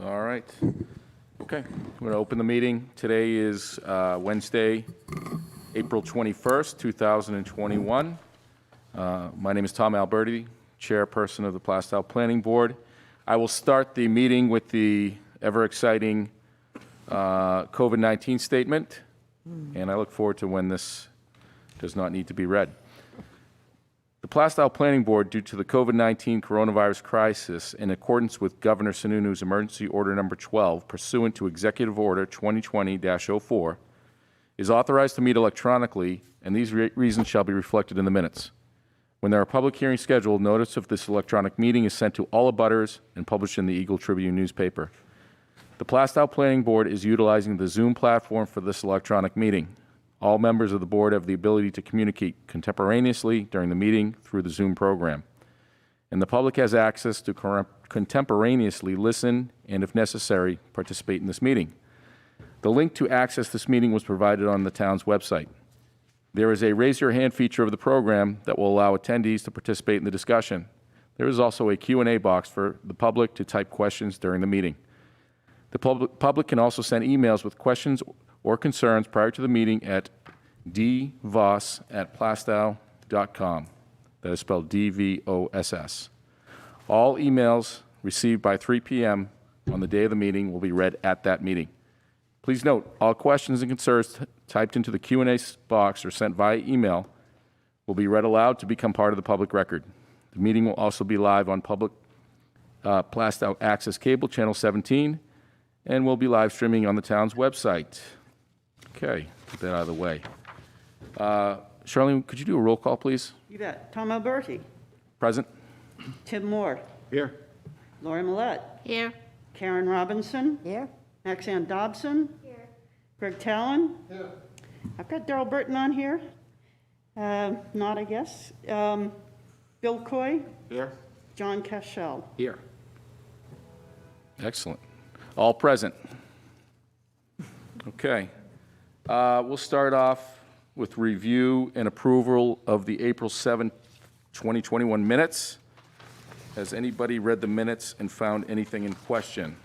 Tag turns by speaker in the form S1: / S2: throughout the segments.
S1: All right. Okay, I'm going to open the meeting. Today is Wednesday, April 21st, 2021. My name is Tom Alberti, chairperson of the Plaistow Planning Board. I will start the meeting with the ever-exciting COVID-19 statement, and I look forward to when this does not need to be read. The Plaistow Planning Board, due to the COVID-19 coronavirus crisis, in accordance with Governor Sununu's Emergency Order Number 12, pursuant to Executive Order 2020-04, is authorized to meet electronically, and these reasons shall be reflected in the minutes. When there are public hearings scheduled, notice of this electronic meeting is sent to all abutters and published in the Eagle Tribune newspaper. The Plaistow Planning Board is utilizing the Zoom platform for this electronic meeting. All members of the board have the ability to communicate contemporaneously during the meeting through the Zoom program. And the public has access to contemporaneously listen and, if necessary, participate in this meeting. The link to access this meeting was provided on the town's website. There is a raise your hand feature of the program that will allow attendees to participate in the discussion. There is also a Q&A box for the public to type questions during the meeting. The public can also send emails with questions or concerns prior to the meeting at dvoss@plaistow.com. That is spelled D-V-O-S-S. All emails received by 3 p.m. on the day of the meeting will be read at that meeting. Please note, all questions and concerns typed into the Q&A box or sent via email will be read aloud to become part of the public record. The meeting will also be live on public PlaistowAccess cable, channel 17, and will be live streaming on the town's website. Okay, get that out of the way. Charlene, could you do a roll call, please?
S2: You bet. Tom Alberti.
S1: Present.
S2: Tim Moore.
S3: Here.
S2: Lori Millette.
S4: Here.
S2: Karen Robinson.
S4: Here.
S2: Maxanne Dobson.
S4: Here.
S2: Greg Talon.
S3: Here.
S2: I've got Darrell Burton on here. Not, I guess. Bill Coy.
S3: Here.
S2: John Cashel.
S3: Here.
S1: Excellent. All present. Okay. We'll start off with review and approval of the April 7th, 2021 minutes. Has anybody read the minutes and found anything in question?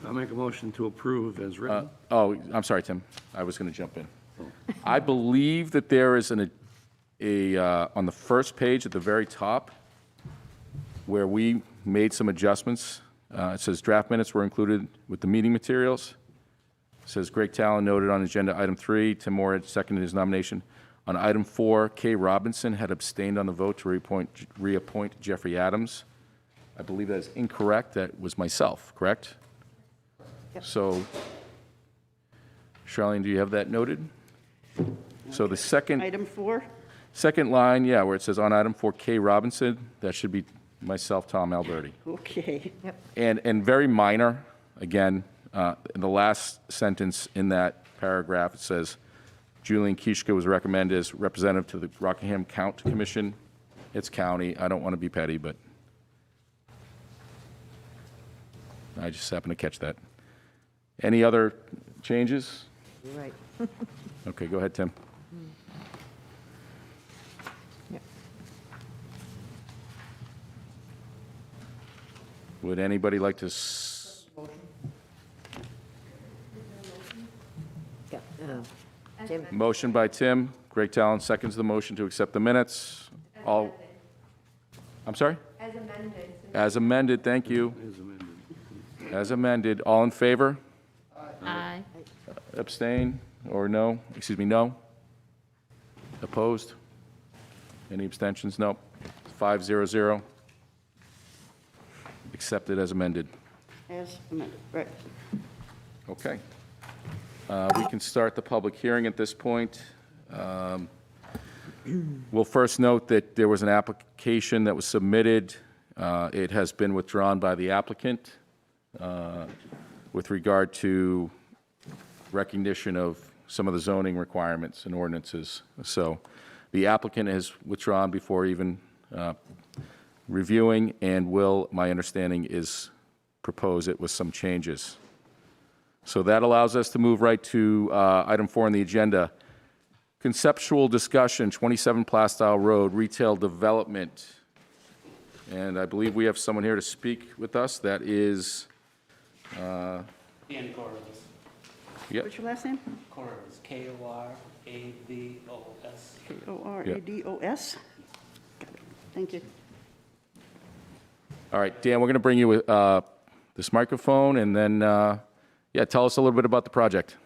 S3: I'll make a motion to approve as written.
S1: I'm sorry, Tim. I was going to jump in. I believe that there is on the first page at the very top where we made some adjustments. It says draft minutes were included with the meeting materials. It says Greg Talon noted on agenda item 3. Tim Moore had seconded his nomination. On item 4, Kay Robinson had abstained on the vote to reappoint Jeffrey Adams. I believe that is incorrect. That was myself, correct? Yep. So, Charlene, do you have that noted? Okay. So the second...
S2: Item 4.
S1: Second line, yeah, where it says on item 4, Kay Robinson, that should be myself, Tom Alberti.
S2: Okay. Yep.
S1: And very minor, again, in the last sentence in that paragraph, it says, Julian Kishka was recommended as representative to the Rockingham County Commission. It's county. I don't want to be petty, but I just happened to catch that. Any other changes?
S4: You're right.
S1: Okay, go ahead, Tim.
S4: Yep.
S1: Would anybody like to...
S4: Yeah. Tim.
S1: Motion by Tim. Greg Talon seconds the motion to accept the minutes. All. I'm sorry?
S4: As amended.
S1: As amended, thank you.
S3: As amended.
S1: As amended. All in favor?
S4: Aye.
S1: Abstain or no? Excuse me, no? Opposed? Any abstentions? No. 5-0-0. Accepted as amended.
S2: As amended. Right.
S1: Okay. We can start the public hearing at this point. We'll first note that there was an application that was submitted. It has been withdrawn by the applicant with regard to recognition of some of the zoning requirements and ordinances. So the applicant has withdrawn before even reviewing and will, my understanding, is propose it with some changes. So that allows us to move right to item 4 on the agenda. Conceptual discussion, 27 Plaistow Road, retail development. And I believe we have someone here to speak with us. That is,
S5: Dan Corliss.
S1: yep,
S2: What's your last name?
S5: Corliss, K-O-R-A-V-O-S.
S2: K-O-R-A-D-O-S? Got it. Thank you.
S1: all right, Dan, we're going to bring you this microphone, and then, yeah, tell us a little bit about the project.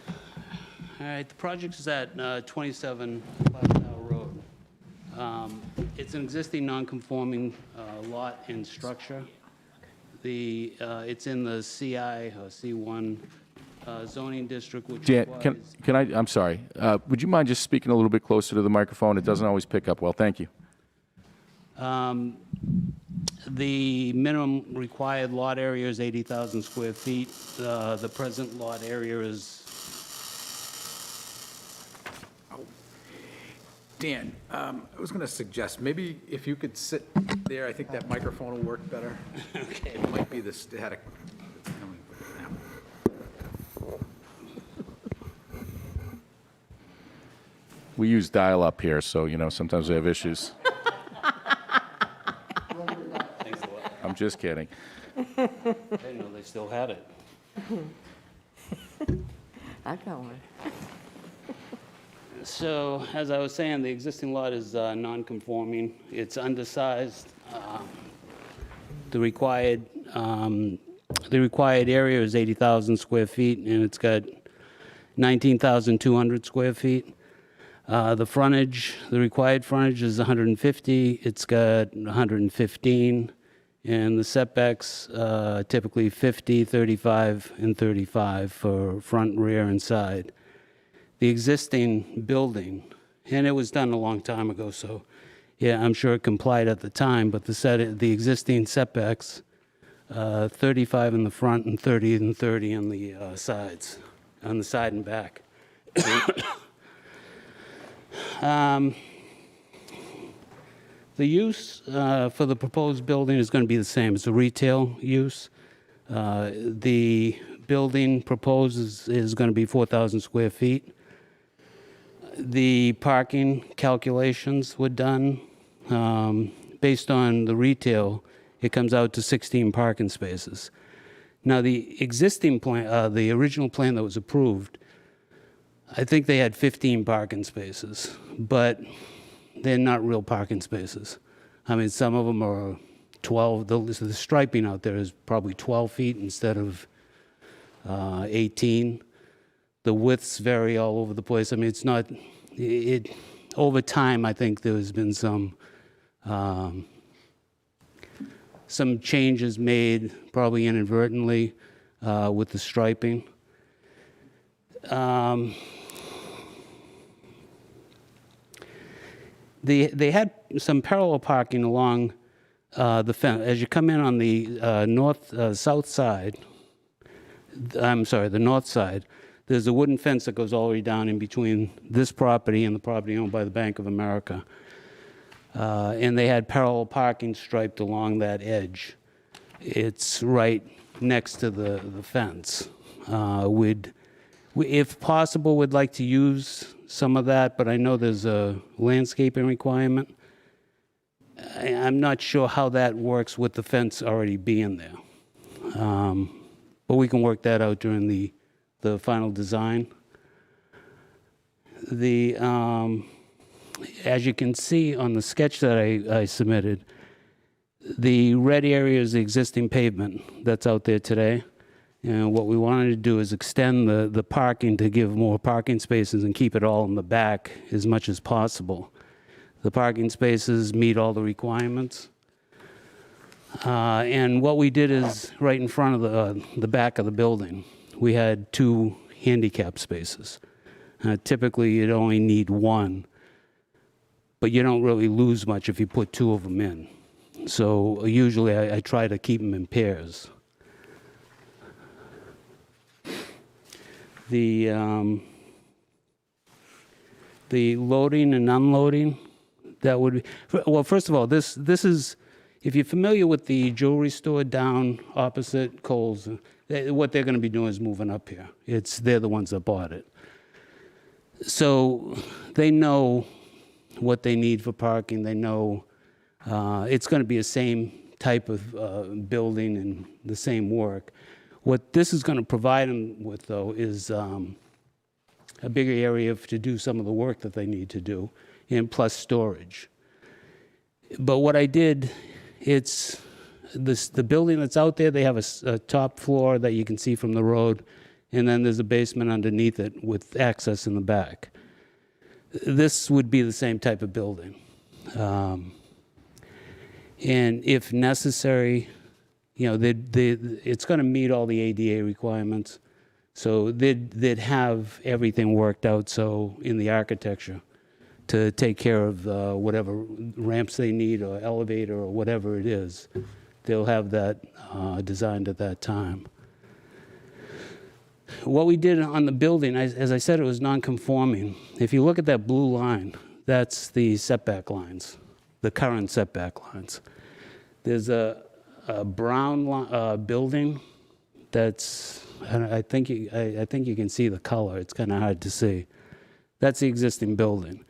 S5: All right, the project is at 27 Plaistow Road. It's an existing non-conforming lot and structure. It's in the CI, or C1 zoning district, which
S1: Dan,
S5: requires...
S1: can I, I'm sorry, would you mind just speaking a little bit closer to the microphone? It doesn't always pick up well. Thank you.
S5: The minimum required lot area is 80,000 square feet. The present lot area is...
S6: Dan, I was going to suggest, maybe if you could sit there, I think that microphone will work better.
S5: Okay.
S6: It might be the static.
S1: We use dial-up here, so, sometimes we have issues.
S5: Thanks a lot.
S1: I'm just kidding.
S5: I didn't know they still had it.
S4: I've got one.
S5: So, as I was saying, the existing lot is non-conforming. It's undersized. The required area is 80,000 square feet, and it's got 19,200 square feet. The frontage, the required frontage is 150. It's got 115, and the setbacks typically 50, 35, and 35 for front, rear, and side. The existing building, and it was done a long time ago, so yeah, I'm sure it complied at the time, but the existing setbacks, 35 in the front and 30 and 30 on the sides, on the side and back. The use for the proposed building is going to be the same. It's a retail use. The building proposed is going to be 4,000 square feet. The parking calculations were done. Based on the retail, it comes out to 16 parking spaces. Now, the existing plan, the original plan that was approved, I think they had 15 parking spaces, but they're not real parking spaces. I mean, some of them are 12. The striping out there is probably 12 feet instead of 18. The widths vary all over the place. I mean, it's not, over time, I think there's been some changes made, probably inadvertently, with the striping. They had some parallel parking along the fence. As you come in on the south side, the north side, there's a wooden fence that goes all the way down in between this property and the property owned by the Bank of America. And they had parallel parking striped along that edge. It's right next to the fence. If possible, we'd like to use some of that, but I know there's a landscaping requirement. I'm not sure how that works with the fence already being there. But we can work that out during the final design. As you can see on the sketch that I submitted, the red area is the existing pavement that's out there today. And what we wanted to do is extend the parking to give more parking spaces and keep it all in the back as much as possible. The parking spaces meet all the requirements. And what we did is right in front of the back of the building, we had 2 handicap spaces. Typically, you'd only need 1, but you don't really lose much if you put 2 of them in. So usually I try to keep them in pairs. The loading and unloading, that would be, well, first of all, this is, if you're familiar with the jewelry store down opposite Kohl's, what they're going to be doing is moving up here. They're the ones that bought it. So they know what they need for parking. They know It's going to be the same type of building and the same work. What this is going to provide them with, though, is a bigger area to do some of the work that they need to do, and plus storage. But what I did, it's the building that's out there, they have a top floor that you can see from the road, and then there's a basement underneath it with access in the back. This would be the same type of building. And if necessary, you know, it's going to meet all the ADA requirements. So they'd have everything worked out so in the architecture to take care of whatever ramps they need or elevator or whatever it is. They'll have that designed at that time. What we did on the building, as I said, it was non-conforming. If you look at that blue line, that's the setback lines, the current setback lines. There's a brown building that's, I think you can see the color. It's kind of hard to see. That's the existing building.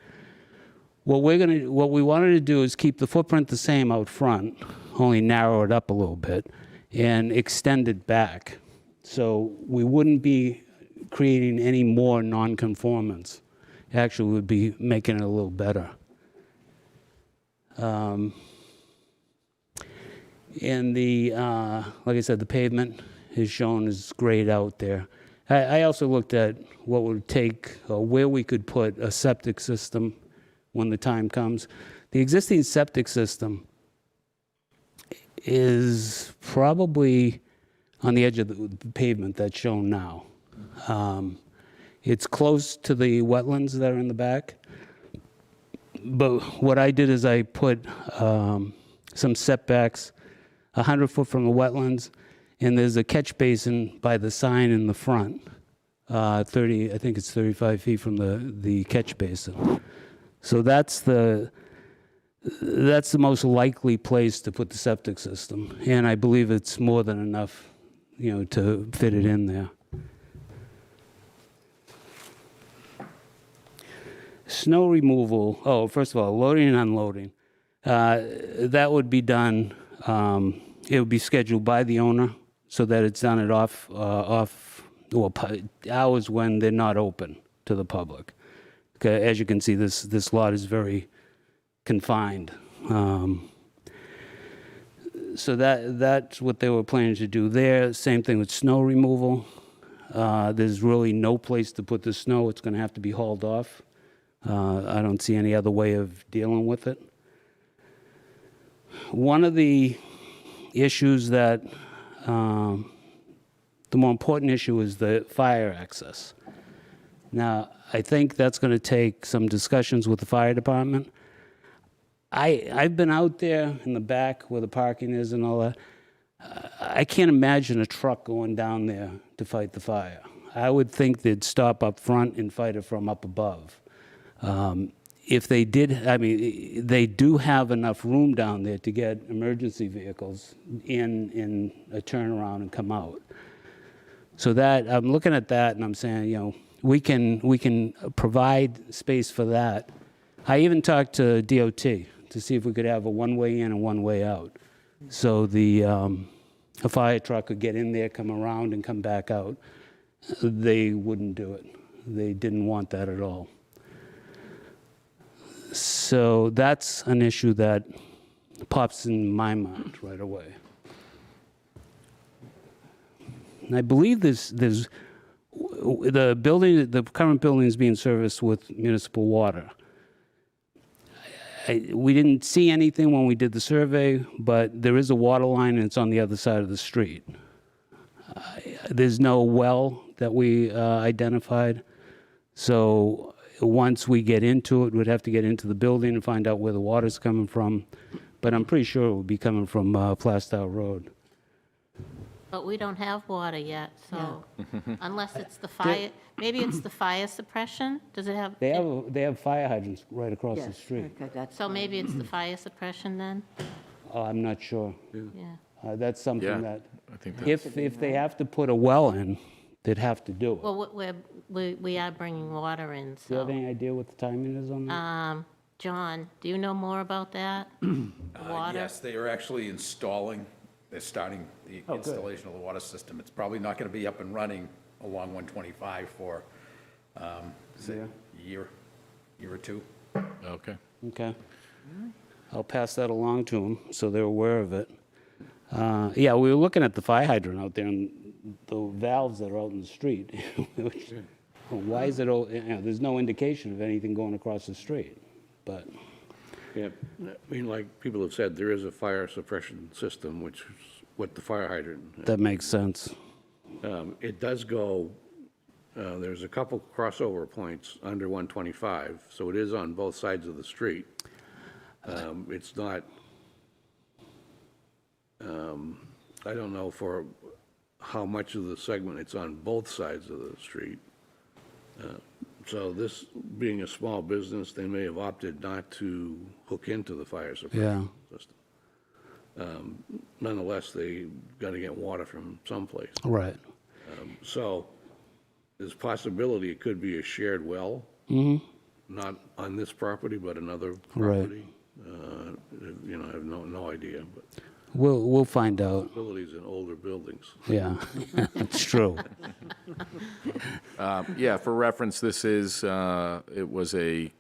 S5: What we wanted to do is keep the footprint the same out front, only narrow it up a little bit, and extend it back. So we wouldn't be creating any more non-conformance. Actually, we'd be making it a little better. And like I said, the pavement is shown as grayed out there. I also looked at what would take, where we could put a septic system when the time comes. The existing septic system is probably on the edge of the pavement that's shown now. It's close to the wetlands that are in the back. But what I did is I put some setbacks 100 foot from the wetlands, and there's a catch basin by the sign in the front, I think it's 35 feet from the catch basin. So that's the most likely place to put the septic system, and I believe it's more than enough, you know, to fit it in there. Snow removal, first of all, loading and unloading. That would be done, it would be scheduled by the owner so that it's done at hours when they're not open to the public. Okay, as you can see, this lot is very confined. So that's what they were planning to do there. Same thing with snow removal. There's really no place to put the snow. It's going to have to be hauled off. I don't see any other way of dealing with it. One of the issues that, the more important issue is the fire access. Now, I think that's going to take some discussions with the fire department. I've been out there in the back where the parking is and all that. I can't imagine a truck going down there to fight the fire. I would think they'd stop up front and fight it from up above. If they did, I mean, they do have enough room down there to get emergency vehicles in a turnaround and come out. So that, I'm looking at that and I'm saying, you know, we can provide space for that. I even talked to DOT to see if we could have a one-way in and one-way out. So a fire truck could get in there, come around, and come back out. They wouldn't do it. They didn't want that at all. So that's an issue that pops in my mind right away. And I believe the current building is being serviced with municipal water. We didn't see anything when we did the survey, but there is a water line and it's on the other side of the street. There's no well that we identified. So once we get into it, we'd have to get into the building and find out where the water's coming from. But I'm pretty sure it would be coming from Plaistow Road.
S4: But we don't have water yet, so unless it's the fire, maybe it's the fire suppression? Does it have?
S5: They have fire hydrants right across the street.
S4: Okay, so maybe it's the fire suppression then?
S5: I'm not sure.
S4: Yeah.
S5: That's something
S1: Yeah,
S5: that,
S1: I think that's,
S5: if they have to put a well in, they'd have to do it.
S4: Well, we are bringing water in,
S5: Do you have
S4: so.
S5: any idea what the timing is on that?
S4: John, do you know more about that? Water?
S6: Yes, they are actually they're starting the installation of the water system. It's probably not going to be up and running along 125 for, say, a year or two.
S1: Okay.
S5: Okay. I'll pass that along to them, so they're aware of it. Yeah, we were looking at the fire hydrant out there and the valves that are out in the street. Why is it, there's no indication of anything going across the street, but,
S3: Yeah, I mean, like people have said, there is a fire suppression system, which is what the fire hydrant.
S5: that makes sense.
S3: It does go, there's a couple crossover points under 125, so it is on both sides of the street. It's not, I don't know for how much of the segment it's on both sides of the street. So this being a small business, they may have opted not to hook into the fire suppression system. Nonetheless, they got to get water from someplace.
S5: Right.
S3: So there's possibility it could be a shared well, not on this property, but another
S5: Right.
S3: property. You know, I have no idea, but
S5: We'll find out.
S3: facilities in older buildings.
S5: Yeah, it's true.
S1: Yeah, for reference, this is, it was a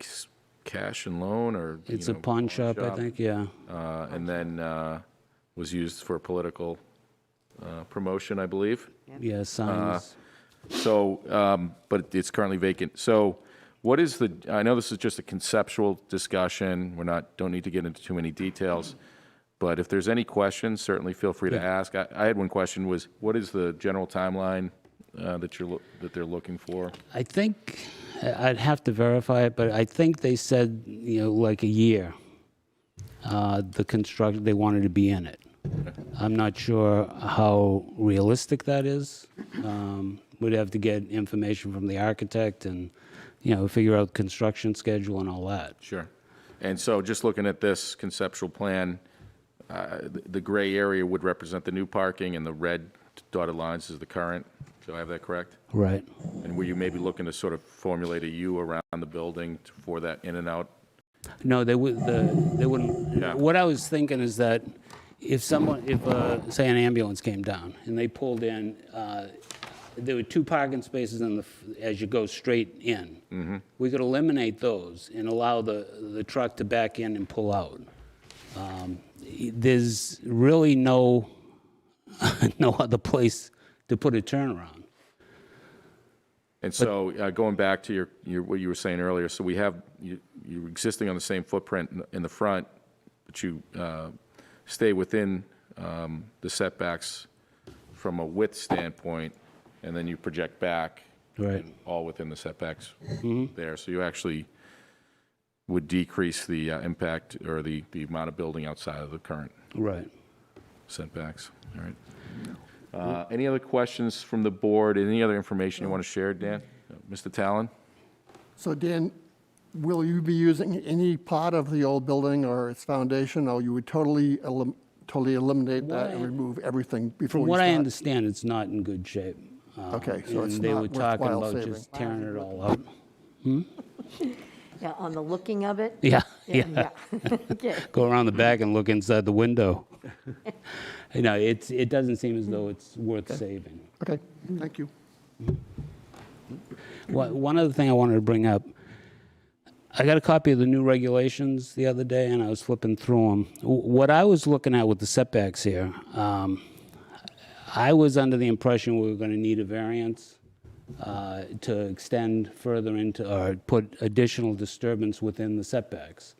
S1: cash and loan or,
S5: It's a pawn shop, I think, yeah.
S1: And then was used for political promotion, I believe.
S5: Yeah, signs.
S1: So, but it's currently vacant. So what is the, I know this is just a conceptual discussion. Don't need to get into too many details. But if there's any questions, certainly feel free to ask. I had one question was, what is the general timeline that they're looking for?
S5: I think, I'd have to verify it, but I think they said, like a year. The construction, they wanted to be in it. I'm not sure how realistic that is. We'd have to get information from the architect and, figure out construction schedule and all that.
S1: Sure. And so just looking at this conceptual plan, the gray area would represent the new parking and the red dotted lines is the current. Do I have that correct?
S5: Right.
S1: And were you maybe looking to sort of formulate a U around the building for that in and out?
S5: No, they wouldn't.
S1: Yeah.
S5: What I was thinking is that if say an ambulance came down and they pulled in, there were 2 parking spaces as you go straight in. Mm-hmm. We could eliminate those and allow the truck to back in and pull out. There's really no other place to put a turnaround.
S1: And so going back to what you were saying earlier, so we have, you're existing on the same footprint in the front, but you stay within the setbacks from a width standpoint, and then you project back.
S5: Right.
S1: and all within the setbacks there. So you actually would decrease the impact or the amount of building outside of the current
S5: Right.
S1: setbacks. All right. Any other questions from the board? Any other information you want to share, Dan? Mr. Talon?
S7: So Dan, will you be using any part of the old building or its foundation, or you would totally eliminate that and remove everything before
S5: From
S7: you
S5: what
S7: start?
S5: I understand, it's not in good shape.
S7: Okay, so it's
S5: And they
S7: not
S5: were talking
S7: worthwhile
S5: about
S7: saving.
S5: just tearing it all out.
S8: Yeah, on the looking of it?
S5: Yeah,
S8: Yeah,
S5: yeah.
S8: Okay.
S5: Go around the back and look inside the window. It doesn't seem as though it's worth saving.
S7: Okay, thank you.
S5: One other thing I wanted to bring up, I got a copy of the new regulations the other day, and I was flipping through them. What I was looking at with the setbacks here, I was under the impression we were going to need a variance to extend further into, or put additional disturbance within the setbacks.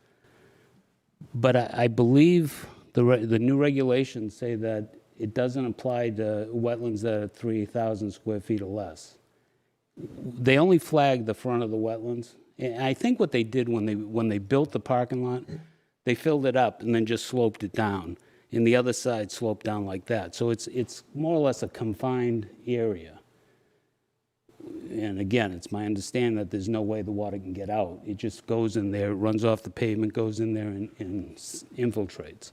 S5: But I believe the new regulations say that it doesn't apply to wetlands that are 3,000 square feet or less. They only flagged the front of the wetlands. And I think what they did when they built the parking lot, they filled it up and then just sloped it down. And the other side sloped down like that. So it's more or less a confined area. And again, it's my understanding that there's no way the water can get out. It just goes in there, runs off the pavement, goes in there and infiltrates.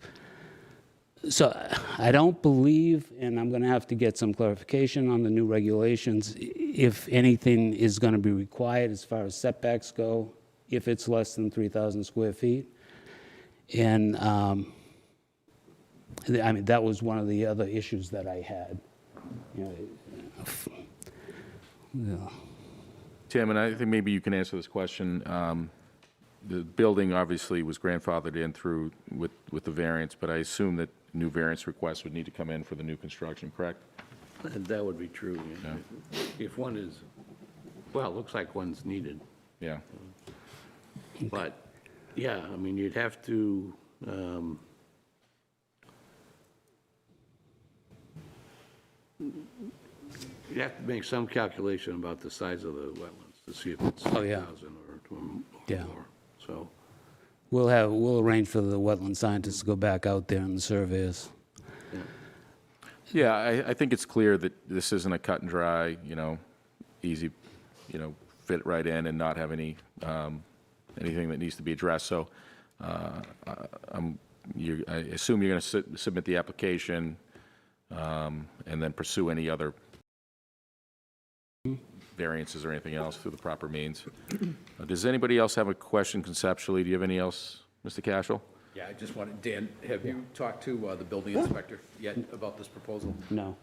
S5: So I don't believe, and I'm going to have to get some clarification on the new regulations, if anything is going to be required as far as setbacks go if it's less than 3,000 square feet. And, I mean, that was one of the other issues that I had. You know, yeah.
S1: Tim, and I think maybe you can answer this question. The building obviously was grandfathered in through with the variance, but I assume that new variance requests would need to come in for the new construction, correct?
S3: That would be true. Yeah. If one is, well, it looks like one's needed.
S1: Yeah.
S3: But, yeah, I mean, you'd have to, you'd have to make some calculation about the size of the wetlands to see if it's
S5: Oh, yeah.
S3: 3,000 or
S5: Yeah.
S3: more. So,
S5: We'll arrange for the wetland scientists to go back out there and the surveyors.
S1: Yeah, I think it's clear that this isn't a cut and dry, easy, fit right in and not have any, anything that needs to be addressed. So I assume you're going to submit the application and then pursue any other variances or anything else through the proper means. Does anybody else have a question conceptually? Do you have any else, Mr. Cashel?
S6: Yeah, I just wanted, Dan, have you talked to the building inspector yet about this proposal?
S5: No.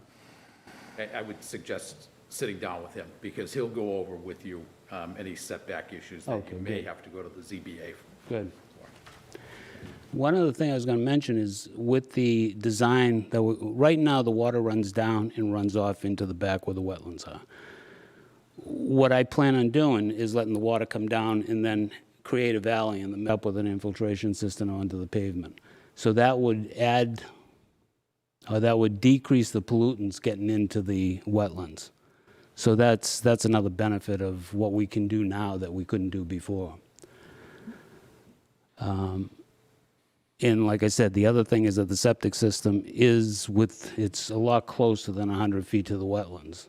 S6: I would suggest sitting down with him, because he'll go over with you any setback issues that
S5: Okay,
S6: you may
S5: good.
S6: have to go to the ZBA
S5: Good.
S6: for.
S5: One other thing I was going to mention is with the design, right now the water runs down and runs off into the back where the wetlands are. What I plan on doing is letting the water come down and then create a valley and then up with an infiltration system onto the pavement. So that would add, or that would decrease the pollutants getting into the wetlands. So that's another benefit of what we can do now that we couldn't do before. And like I said, the other thing is that the septic system it's a lot closer than 100 feet to the wetlands.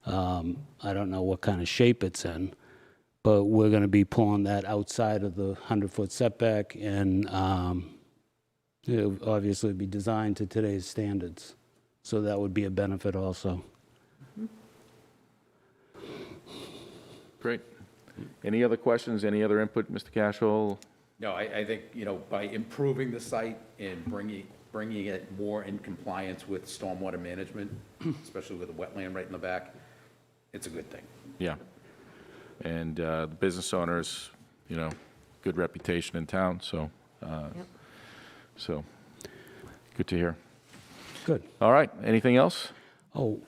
S5: I don't know what kind of shape it's in, but we're going to be pulling that outside of the 100-foot setback, and it'll obviously be designed to today's standards. So that would be a benefit also.
S1: Great. Any other questions, any other input, Mr. Cashel?
S6: No, I think, by improving the site and bringing it more in compliance with stormwater management, especially with the wetland right in the back, it's a good thing.
S1: Yeah. And the business owners, good reputation in town, so, so, good to hear.
S5: Good.
S1: All right, anything else?
S5: Oh,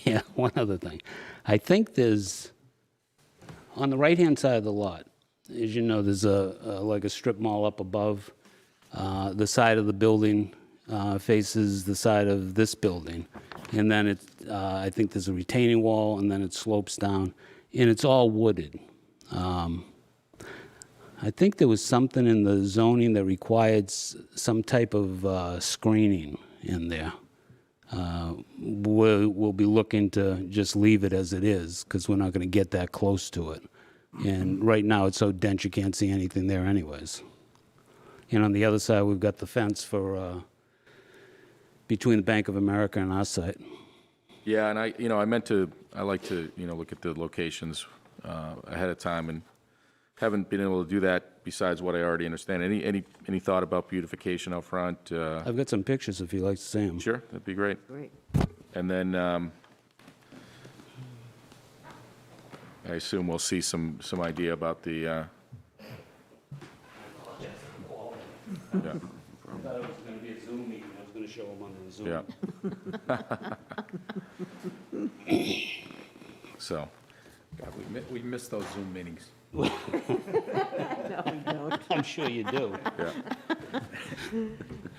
S5: yeah, one other thing. I think on the right-hand side of the lot, as you know, there's like a strip mall up above. The side of the building faces the side of this building. And then I think there's a retaining wall, and then it slopes down, and it's all wooded. I think there was something in the zoning that required some type of screening in there. We'll be looking to just leave it as it is, because we're not going to get that close to it. And right now, it's so dense you can't see anything there anyways. And on the other side, we've got the fence for between the Bank of America and our site.
S1: Yeah, and I like to, look at the locations ahead of time, and haven't been able to do that besides what I already understand. Any thought about beautification out front?
S5: I've got some pictures if you'd like to see them.
S1: Sure, that'd be great.
S8: Great.
S1: And then I assume we'll see some idea about the, yeah.
S5: I thought it was going to be a Zoom meeting. I was going to show them on the Zoom.
S1: Yeah. So,
S6: God, we miss those Zoom meetings.
S8: No, we don't.
S5: I'm sure you do.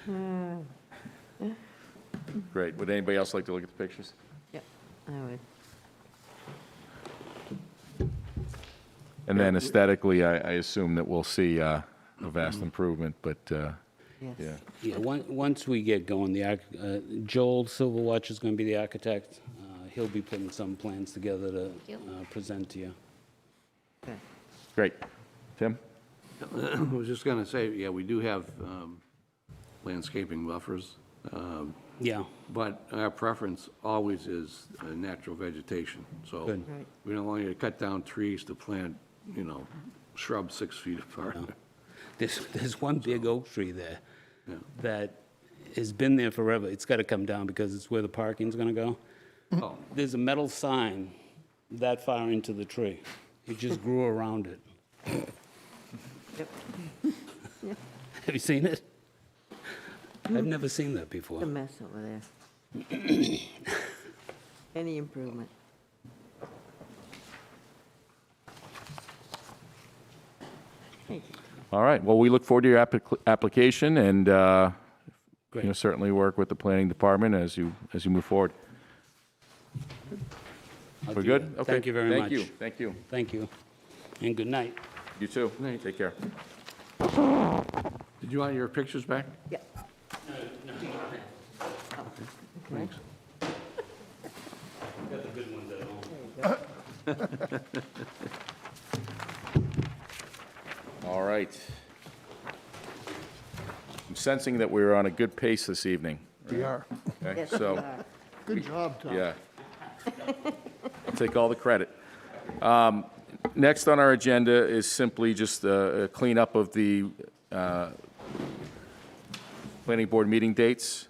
S1: yeah. Great. Would anybody else like to look at the pictures?
S8: Yep, I would.
S1: And then aesthetically, I assume that we'll see a vast improvement, but,
S8: Yes.
S1: yeah.
S5: Yeah, once we get going, Joel Silverwatch is going to be the architect. He'll be putting some plans together to
S4: you.
S5: present to you.
S8: Good.
S1: Great. Tim?
S3: I was just going to say, yeah, we do have landscaping buffers,
S5: Yeah,
S3: but our preference always is natural vegetation. So
S5: Good.
S8: Right.
S3: we don't want you to cut down trees to plant, shrubs 6 feet apart.
S5: There's one big oak tree there
S3: Yeah.
S5: that has been there forever. It's got to come down because it's where the parking's going to go.
S3: Oh,
S5: There's a metal sign that far into the tree. It just grew around it.
S8: Yep.
S5: Have you seen it? I've never seen that before.
S8: It's a mess over there. Any improvement? Thank you.
S1: All right, well, we look forward to your application, and,
S5: Great.
S1: certainly work with the planning department as you move forward.
S5: I'll
S1: We're
S5: do
S1: good?
S5: that.
S1: Okay.
S5: Thank you very much.
S1: Thank you, thank you.
S5: Thank you. And good night.
S1: You too. Take care.
S3: did you want your pictures back?
S8: Yeah.
S3: Thanks.
S5: Got the good ones at home.
S1: All right. I'm sensing that we're on a good pace this evening.
S7: We are.
S1: Okay,
S8: Yes, we
S1: so,
S8: are.
S7: Good job, Tom.
S1: yeah. I'll take all the credit. Next on our agenda is simply just a cleanup of the planning board meeting dates.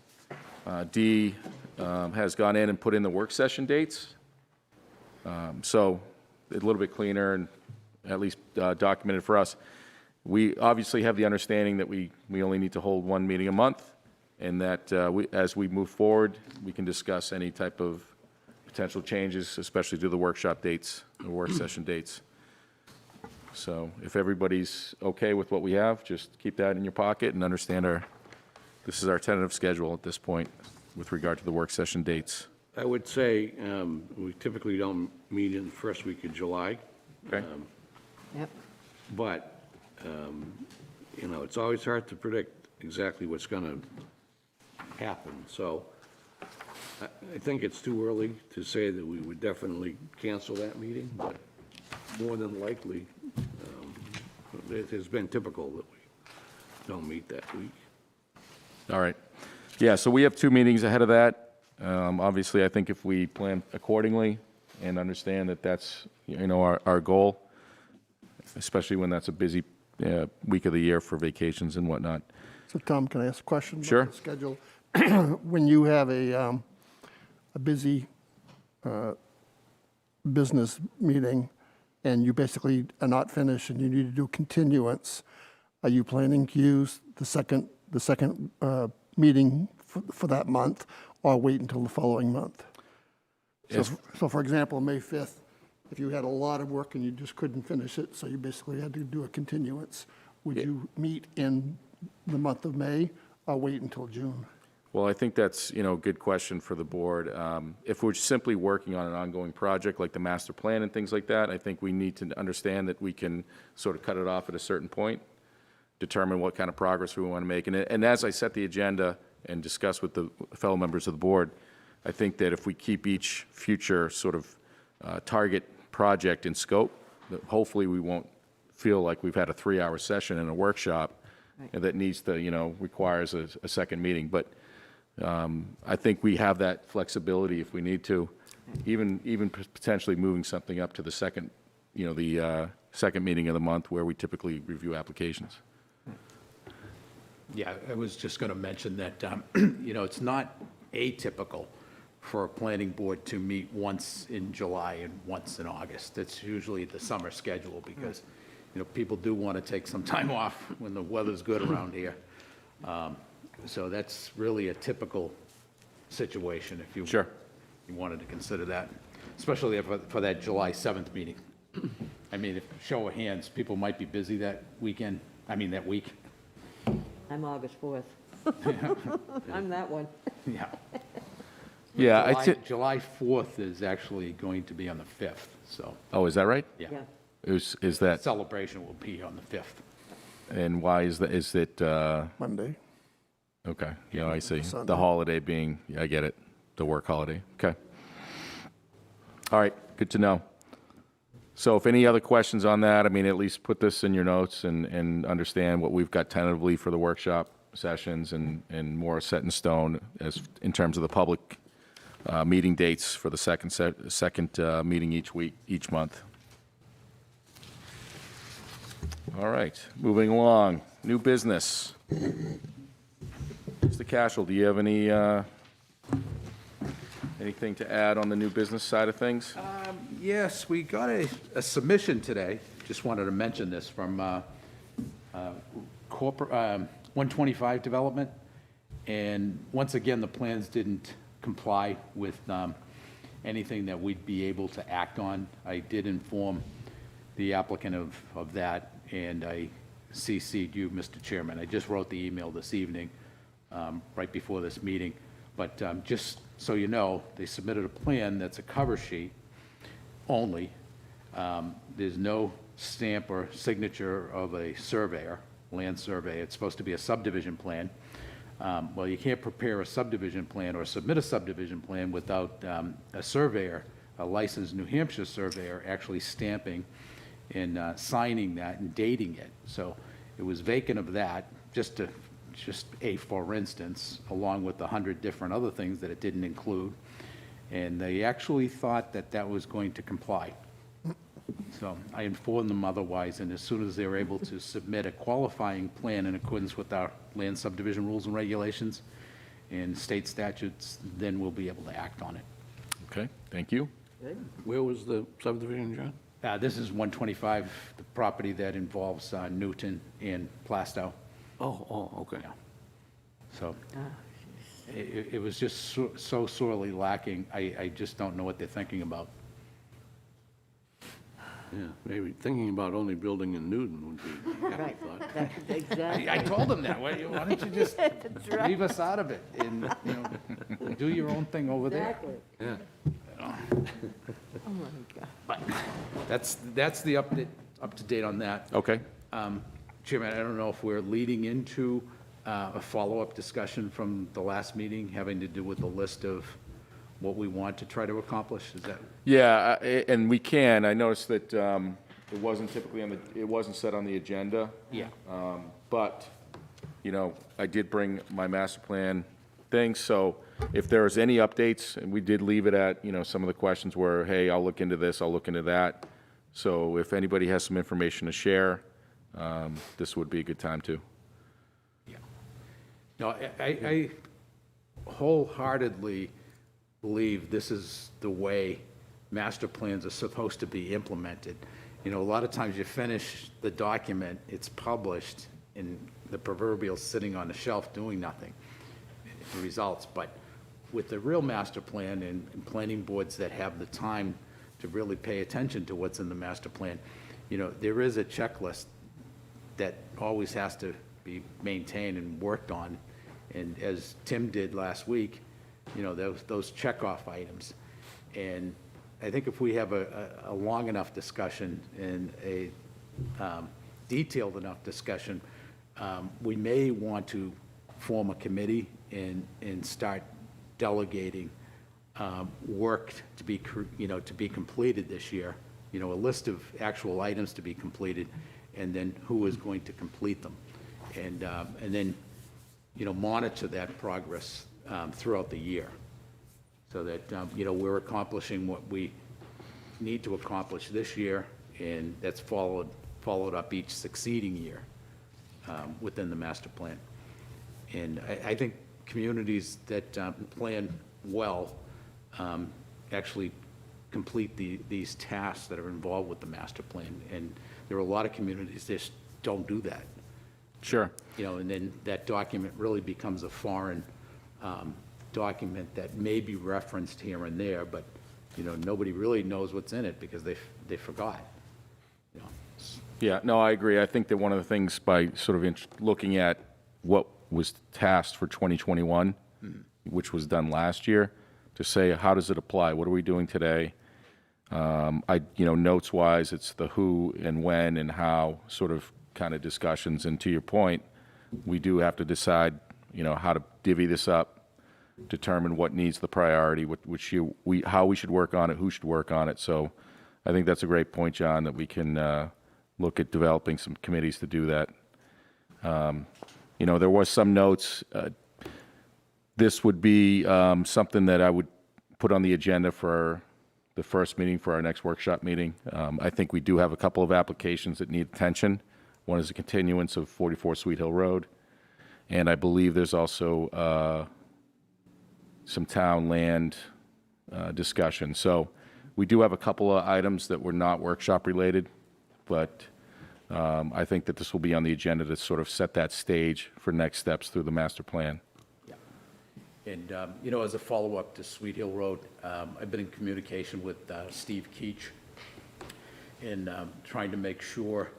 S1: Dee has gone in and put in the work session dates. So a little bit cleaner and at least documented for us. We obviously have the understanding that we only need to hold one meeting a month, and that as we move forward, we can discuss any type of potential changes, especially to the workshop dates, the work session dates. So if everybody's okay with what we have, just keep that in your pocket and understand this is our tentative schedule at this point with regard to the work session dates.
S3: I would say we typically don't meet in the first week of July,
S1: Okay?
S8: Yep.
S3: but, it's always hard to predict exactly what's going to happen. So I think it's too early to say that we would definitely cancel that meeting, but more than likely, it has been typical that we don't meet that week.
S1: All right. Yeah, so we have 2 meetings ahead of that. Obviously, I think if we plan accordingly and understand that that's, our goal, especially when that's a busy week of the year for vacations and whatnot.
S7: So Tom, can I ask a question? about
S1: Sure.
S7: the schedule? When you have a busy business meeting and you basically are not finished and you need to do continuance, are you planning to use the second meeting for that month, or wait until the following month? So for example, May 5th, if you had a lot of work and you just couldn't finish it, so you basically had to do a continuance, would you meet in the month of May or wait until June?
S1: Well, I think that's, a good question for the board. If we're simply working on an ongoing project like the master plan and things like that, I think we need to understand that we can sort of cut it off at a certain point, determine what kind of progress we want to make. And as I set the agenda and discuss with the fellow members of the board, I think that if we keep each future sort of target project in scope, that hopefully we won't feel like we've had a 3-hour session in a workshop and that needs to, requires a second meeting. But I think we have that flexibility if we need to, even potentially moving something up to the second, the second meeting of the month where we typically review applications.
S6: Yeah, I was just going to mention that, it's not atypical for a planning board to meet once in July and once in August. It's usually the summer schedule because, people do want to take some time off when the weather's good around here. So that's really a typical situation if you
S1: Sure.
S6: you wanted to consider that, especially for that July 7th meeting. I mean, if show of hands, people might be busy that week.
S8: I'm August 4th. I'm that one.
S6: Yeah.
S1: Yeah,
S6: July 4th is actually going to be on the 5th, so,
S1: oh, is that right?
S6: yeah.
S8: Yeah.
S1: Is that,
S6: Celebration will be on the 5th.
S1: and why is that, is it,
S7: Monday?
S1: okay, I see.
S7: Sunday.
S1: The holiday being, I get it, the work holiday, okay. All right, good to know. So if any other questions on that, at least put this in your notes and understand what we've got tentatively for the workshop sessions and more set in stone as, in terms of the public meeting dates for the second meeting each month. All right, moving along. New business. Mr. Cashel, do you have anything to add on the new business side of things?
S6: Yes, we got a submission today, just wanted to mention this, from corporate, 125 Development. And once again, the plans didn't comply with anything that we'd be able to act on. I did inform the applicant of that, and I CC'd you, Mr. Chairman. I just wrote the email this evening, right before this meeting. But just so you know, they submitted a plan that's a cover sheet only. There's no stamp or signature of a surveyor, land survey. It's supposed to be a subdivision plan. Well, you can't prepare a subdivision plan or submit a subdivision plan without a surveyor, a licensed New Hampshire surveyor, actually stamping and signing that and dating it. So it was vacant of that, just for instance, along with 100 different other things that it didn't include. And they actually thought that that was going to comply. So I informed them otherwise, and as soon as they were able to submit a qualifying plan in accordance with our land subdivision rules and regulations and state statutes, then we'll be able to act on it.
S1: Okay, thank you.
S3: Where was the subdivision, John?
S6: This is 125, the property that involves Newton and Plaistow.
S3: Oh, okay.
S6: So it was just so sorely lacking. I just don't know what they're thinking about.
S3: Yeah, maybe thinking about only building in Newton would be a
S8: Right.
S3: thought.
S8: Exactly.
S6: I told them that. Why don't you just leave us out of it and, do your own thing over there?
S8: Exactly.
S3: Yeah.
S8: Oh, my God.
S6: But that's the up to date on that.
S1: Okay.
S6: Chairman, I don't know if we're leading into a follow-up discussion from the last meeting having to do with the list of what we want to try to accomplish. Is that?
S1: Yeah, and we can. I noticed that it wasn't typically it wasn't set on the agenda.
S6: Yeah.
S1: But, I did bring my master plan thing, so if there's any updates, and we did leave it at, some of the questions were, hey, I'll look into this, I'll look into that. So if anybody has some information to share, this would be a good time to.
S6: Yeah. No, I wholeheartedly believe this is the way master plans are supposed to be implemented. A lot of times you finish the document, it's published, and the proverbial sitting on the shelf doing nothing, the results. But with the real master plan and planning boards that have the time to really pay attention to what's in the master plan, there is a checklist that always has to be maintained and worked on. And as Tim did last week, those checkoff items. And I think if we have a long enough discussion and a detailed enough discussion, we may want to form a committee and start delegating work to be completed this year, a list of actual items to be completed, and then who is going to complete them. And then, monitor that progress throughout the year, so that, we're accomplishing what we need to accomplish this year, and that's followed up each succeeding year within the master plan. And I think communities that plan well actually complete these tasks that are involved with the master plan. And there are a lot of communities that just don't do that.
S1: Sure.
S6: And then that document really becomes a foreign document that may be referenced here and there, but, nobody really knows what's in it because they forgot.
S1: Yeah, no, I agree. I think that one of the things by sort of looking at what was tasked for 2021, which was done last year, to say, how does it apply? What are we doing today? Notes-wise, it's the who and when and how sort of kind of discussions. And to your point, we do have to decide, how to divvy this up, determine what needs the priority, how we should work on it, who should work on it. So I think that's a great point, John, that we can look at developing some committees to do that. There was some notes. This would be something that I would put on the agenda for the first meeting for our next workshop meeting. I think we do have a couple of applications that need attention One is a continuance of 44 Sweet Hill Road. And I believe there's also some town land discussion. So we do have a couple of items that were not workshop-related, but I think that this will be on the agenda to sort of set that stage for next steps through the master plan.
S6: Yeah. And, as a follow-up to Sweet Hill Road, I've been in communication with Steve Keach in trying to make sure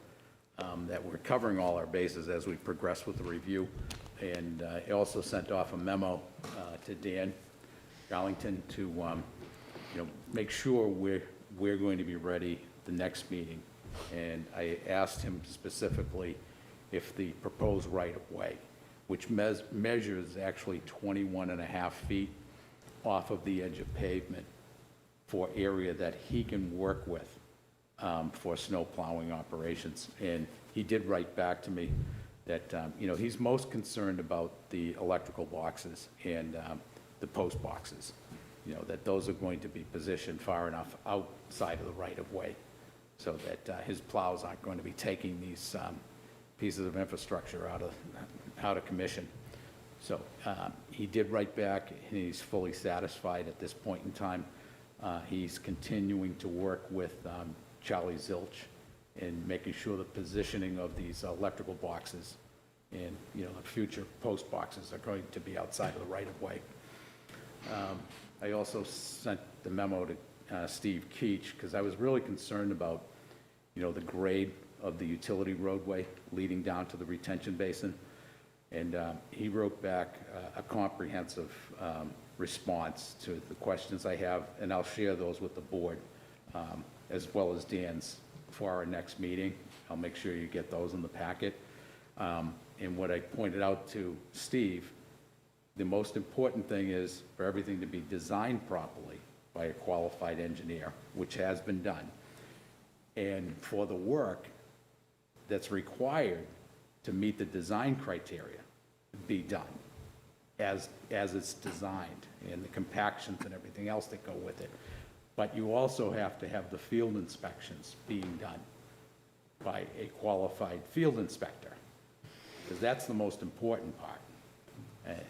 S6: that we're covering all our bases as we progress with the review. And he also sent off a memo to Dan Darlington to, make sure we're going to be ready the next meeting. And I asked him specifically if the proposed right-of-way, which measures actually 21 and a half feet off of the edge of pavement for area that he can work with for snow plowing operations. And he did write back to me that, he's most concerned about the electrical boxes and the post boxes, that those are going to be positioned far enough outside of the right-of-way so that his plows aren't going to be taking these pieces of infrastructure out of commission. So he did write back, and he's fully satisfied at this point in time. He's continuing to work with Charlie Zilch in making sure the positioning of these electrical boxes and, the future post boxes are going to be outside of the right-of-way. I also sent the memo to Steve Keach because I was really concerned about, the grade of the utility roadway leading down to the retention basin. And he wrote back a comprehensive response to the questions I have, and I'll share those with the board, as well as Dan's for our next meeting. I'll make sure you get those in the packet. And what I pointed out to Steve, the most important thing is for everything to be designed properly by a qualified engineer, which has been done, and for the work that's required to meet the design criteria be done as it's designed, and the compactions and everything else that go with it. But you also have to have the field inspections being done by a qualified field inspector, because that's the most important part.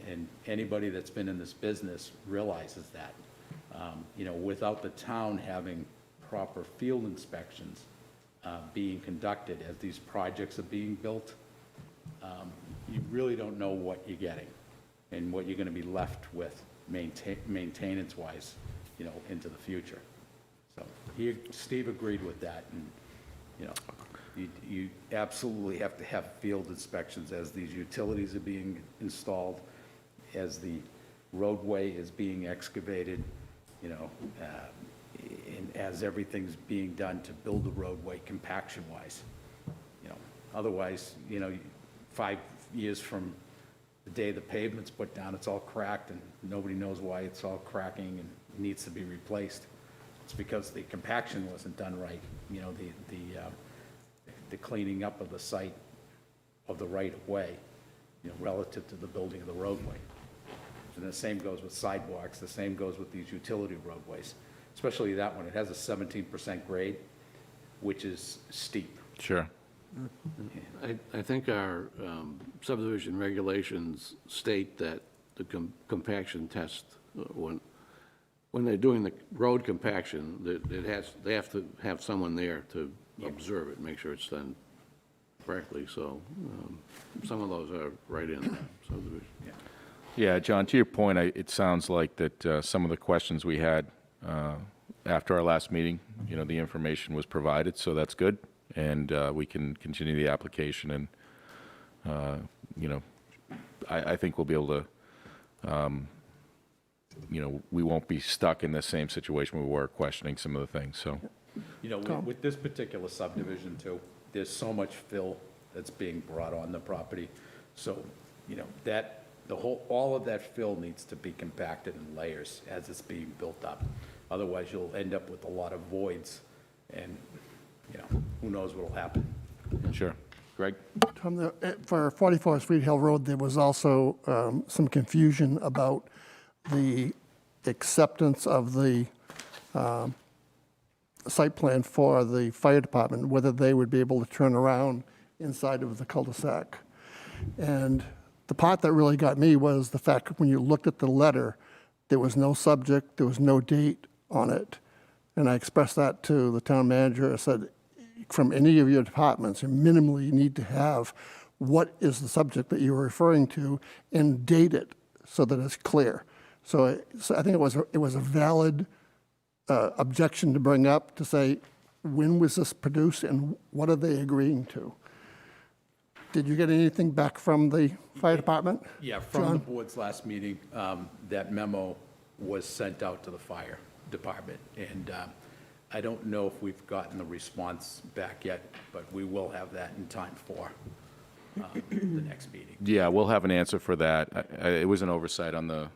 S6: And anybody that's been in this business realizes that. Without the town having proper field inspections being conducted as these projects are being built, you really don't know what you're getting and what you're going to be left with maintenance-wise, into the future. So Steve agreed with that, and, you absolutely have to have field inspections as these utilities are being installed, as the roadway is being excavated, and as everything's being done to build the roadway compaction-wise. Otherwise, 5 years from the day the pavement's put down, it's all cracked, and nobody knows why it's all cracking and needs to be replaced. It's because the compaction wasn't done right. The cleaning up of the site of the right-of-way, relative to the building of the roadway. And the same goes with sidewalks, the same goes with these utility roadways, especially that one. It has a 17% grade, which is steep.
S1: Sure.
S3: I think our subdivision regulations state that the compaction test, when they're doing the road compaction, they have to have someone there to observe it, make sure it's done correctly. So some of those are right in the subdivision.
S1: Yeah, John, to your point, it sounds like that some of the questions we had after our last meeting, the information was provided, so that's good. And we can continue the application, and, I think we'll be able to, we won't be stuck in the same situation we were questioning some of the things, so.
S6: With this particular subdivision too, there's so much fill that's being brought on the property. So, all of that fill needs to be compacted in layers as it's being built up. Otherwise, you'll end up with a lot of voids, and, who knows what'll happen.
S1: Sure. Greg?
S7: Tom, for 44 Sweet Hill Road, there was also some confusion about the acceptance of the site plan for the fire department, whether they would be able to turn around inside of the cul-de-sac. And the part that really got me was the fact when you looked at the letter, there was no subject, there was no date on it. And I expressed that to the town manager. I said, from any of your departments, you minimally need to have what is the subject that you're referring to and date it so that it's clear. So I think it was a valid objection to bring up, to say, when was this produced and what are they agreeing to? Did you get anything back from the fire department?
S6: Yeah, from the
S7: John?
S6: board's last meeting, that memo was sent out to the fire department. And I don't know if we've gotten the response back yet, but we will have that in time for the next meeting.
S1: Yeah, we'll have an answer for that. It was an oversight on the,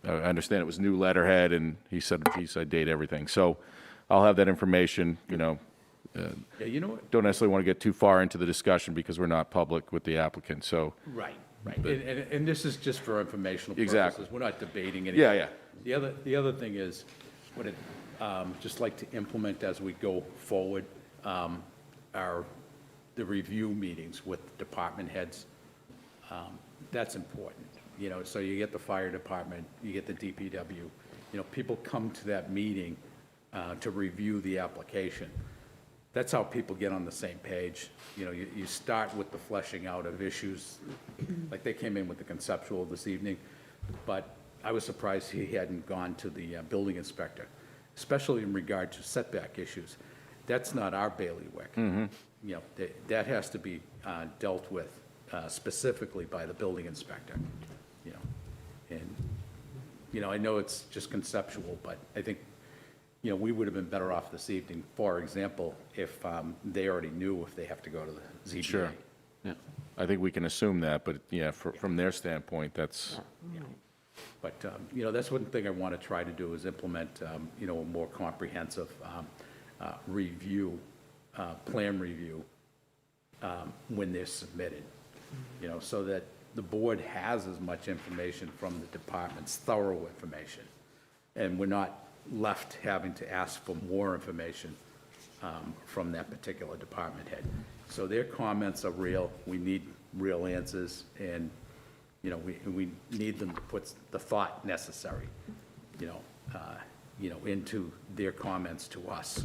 S1: I understand it was new letterhead, and he said date everything. So I'll have that information,
S6: Yeah, you know what?
S1: don't necessarily want to get too far into the discussion because we're not public with the applicant, so.
S6: Right. And this is just for informational purposes.
S1: Exactly.
S6: We're not debating anything.
S1: Yeah, yeah.
S6: The other thing is, what it, just like to implement as we go forward, are the review meetings with department heads. That's important, so you get the fire department, you get the DPW, people come to that meeting to review the application. That's how people get on the same page. You start with the fleshing out of issues, like they came in with the conceptual this evening, but I was surprised he hadn't gone to the building inspector, especially in regard to setback issues. That's not our bailiwick. That has to be dealt with specifically by the building inspector, And, I know it's just conceptual, but I think we would have been better off this evening, for example, if they already knew if they have to go to the ZBA.
S1: Sure.
S3: Yeah.
S1: I think we can assume that, but yeah, from their standpoint, that's,
S6: But, that's one thing I want to try to do is implement, a more comprehensive review, plan review, when they're submitted, so that the board has as much information from the departments, thorough information, and we're not left having to ask for more information from that particular department head. So their comments are real. We need real answers, and, we need them to put the thought necessary, into their comments to us.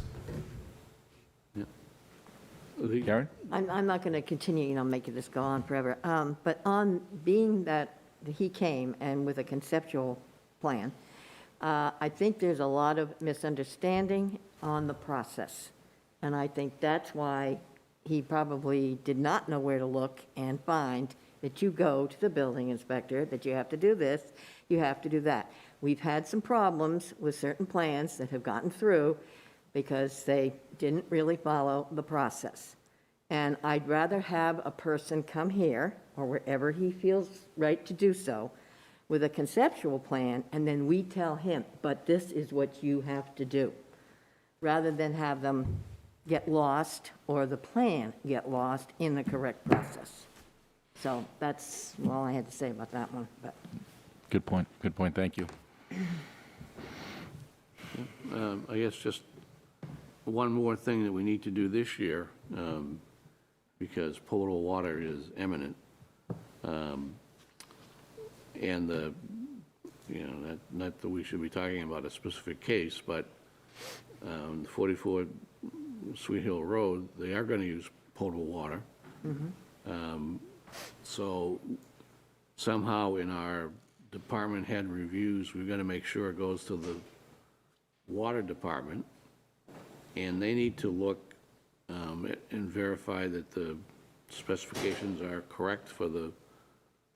S1: Karen?
S8: I'm not going to continue, making this go on forever. But on being that he came and with a conceptual plan, I think there's a lot of misunderstanding on the process. And I think that's why he probably did not know where to look and find that you go to the building inspector, that you have to do this, you have to do that. We've had some problems with certain plans that have gotten through because they didn't really follow the process. And I'd rather have a person come here, or wherever he feels right to do so, with a conceptual plan, and then we tell him, but this is what you have to do, rather than have them get lost or the plan get lost in the correct process. So that's all I had to say about that one. But
S1: Good point, thank you.
S3: I guess just one more thing that we need to do this year, because potable water is imminent. And not that we should be talking about a specific case, but 44 Sweet Hill Road, they are going to use potable water. So somehow in our department head reviews, we've got to make sure it goes to the water department, and they need to look and verify that the specifications are correct for the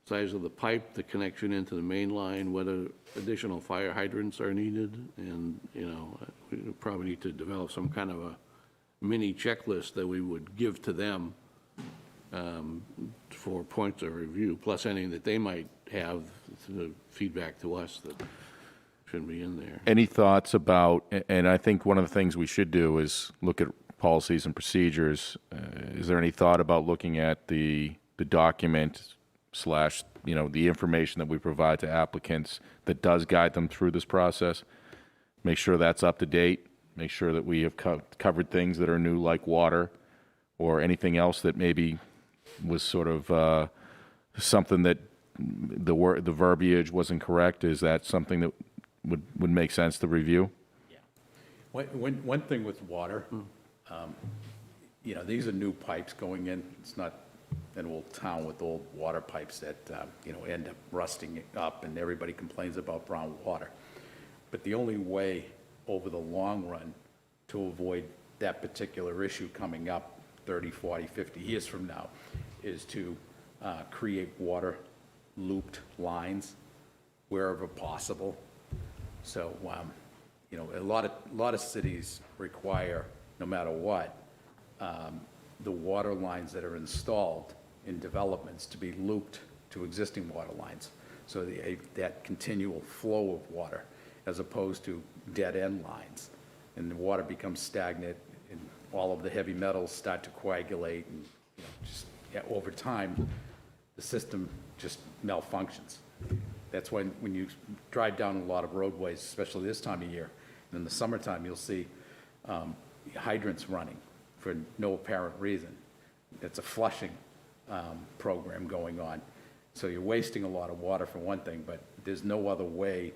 S3: size of the pipe, the connection into the main line, whether additional fire hydrants are needed, and, we probably need to develop some kind of a mini checklist that we would give to them for points of review, plus anything that they might have to feedback to us that shouldn't be in there.
S1: Any thoughts about, and I think one of the things we should do is look at policies and procedures. Is there any thought about looking at the document / the information that we provide to applicants that does guide them through this process? Make sure that's up to date, make sure that we have covered things that are new like water, or anything else that maybe was sort of something that the verbiage wasn't correct? Is that something that would make sense to review?
S6: One thing with water, these are new pipes going in. It's not an old town with old water pipes that, end up rusting up, and everybody complains about brown water. But the only way over the long run to avoid that particular issue coming up 30, 40, 50 years from now is to create water looped lines wherever possible. So, a lot of cities require, no matter what, the water lines that are installed in developments to be looped to existing water lines. So that continual flow of water, as opposed to dead-end lines. And the water becomes stagnant, and all of the heavy metals start to coagulate, and over time, the system just malfunctions. That's when you drive down a lot of roadways, especially this time of year, and in the summertime, you'll see hydrants running for no apparent reason. It's a flushing program going on. So you're wasting a lot of water for one thing, but there's no other way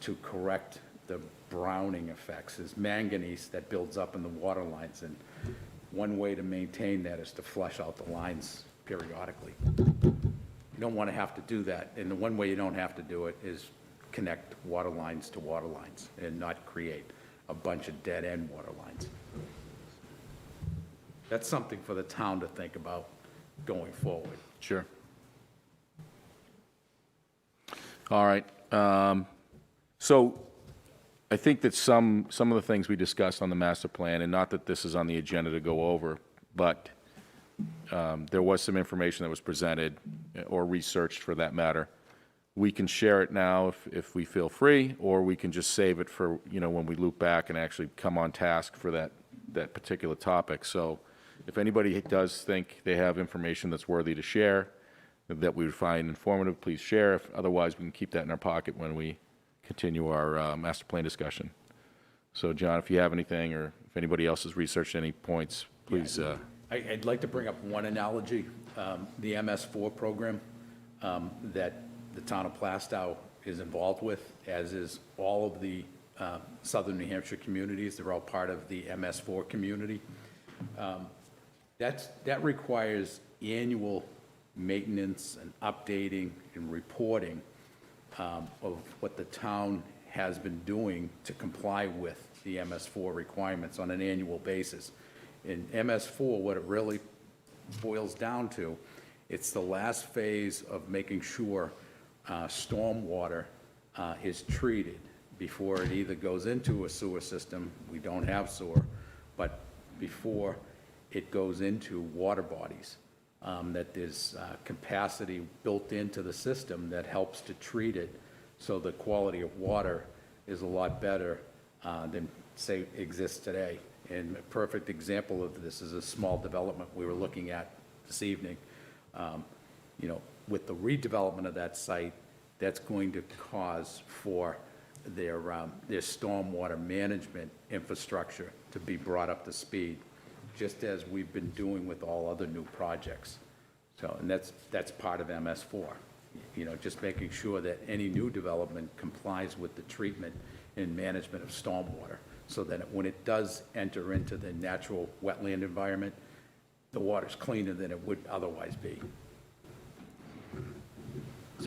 S6: to correct the browning effects. There's manganese that builds up in the water lines, and one way to maintain that is to flush out the lines periodically. You don't want to have to do that, and the one way you don't have to do it is connect water lines to water lines and not create a bunch of dead-end water lines. That's something for the town to think about going forward.
S1: Sure. All right. So I think that some of the things we discussed on the master plan, and not that this is on the agenda to go over, but there was some information that was presented, or researched for that matter. We can share it now if we feel free, or we can just save it for, when we loop back and actually come on task for that particular topic. So if anybody does think they have information that's worthy to share, that we would find informative, please share. If otherwise, we can keep that in our pocket when we continue our master plan discussion. So John, if you have anything, or if anybody else has researched any points, please.
S6: I'd like to bring up one analogy, the MS4 program that the town of Plaistow is involved with, as is all of the southern New Hampshire communities. They're all part of the MS4 community. That requires annual maintenance and updating and reporting of what the town has been doing to comply with the MS4 requirements on an annual basis. In MS4, what it really boils down to, it's the last phase of making sure stormwater is treated before it either goes into a sewer system, we don't have sewer, but before it goes into water bodies, that there's capacity built into the system that helps to treat it, so the quality of water is a lot better than, say, exists today. And a perfect example of this is a small development we were looking at this evening. With the redevelopment of that site, that's going to cause for their stormwater management infrastructure to be brought up to speed, just as we've been doing with all other new projects. So, and that's part of MS4. Just making sure that any new development complies with the treatment and management of stormwater, so that when it does enter into the natural wetland environment, the water's cleaner than it would otherwise be.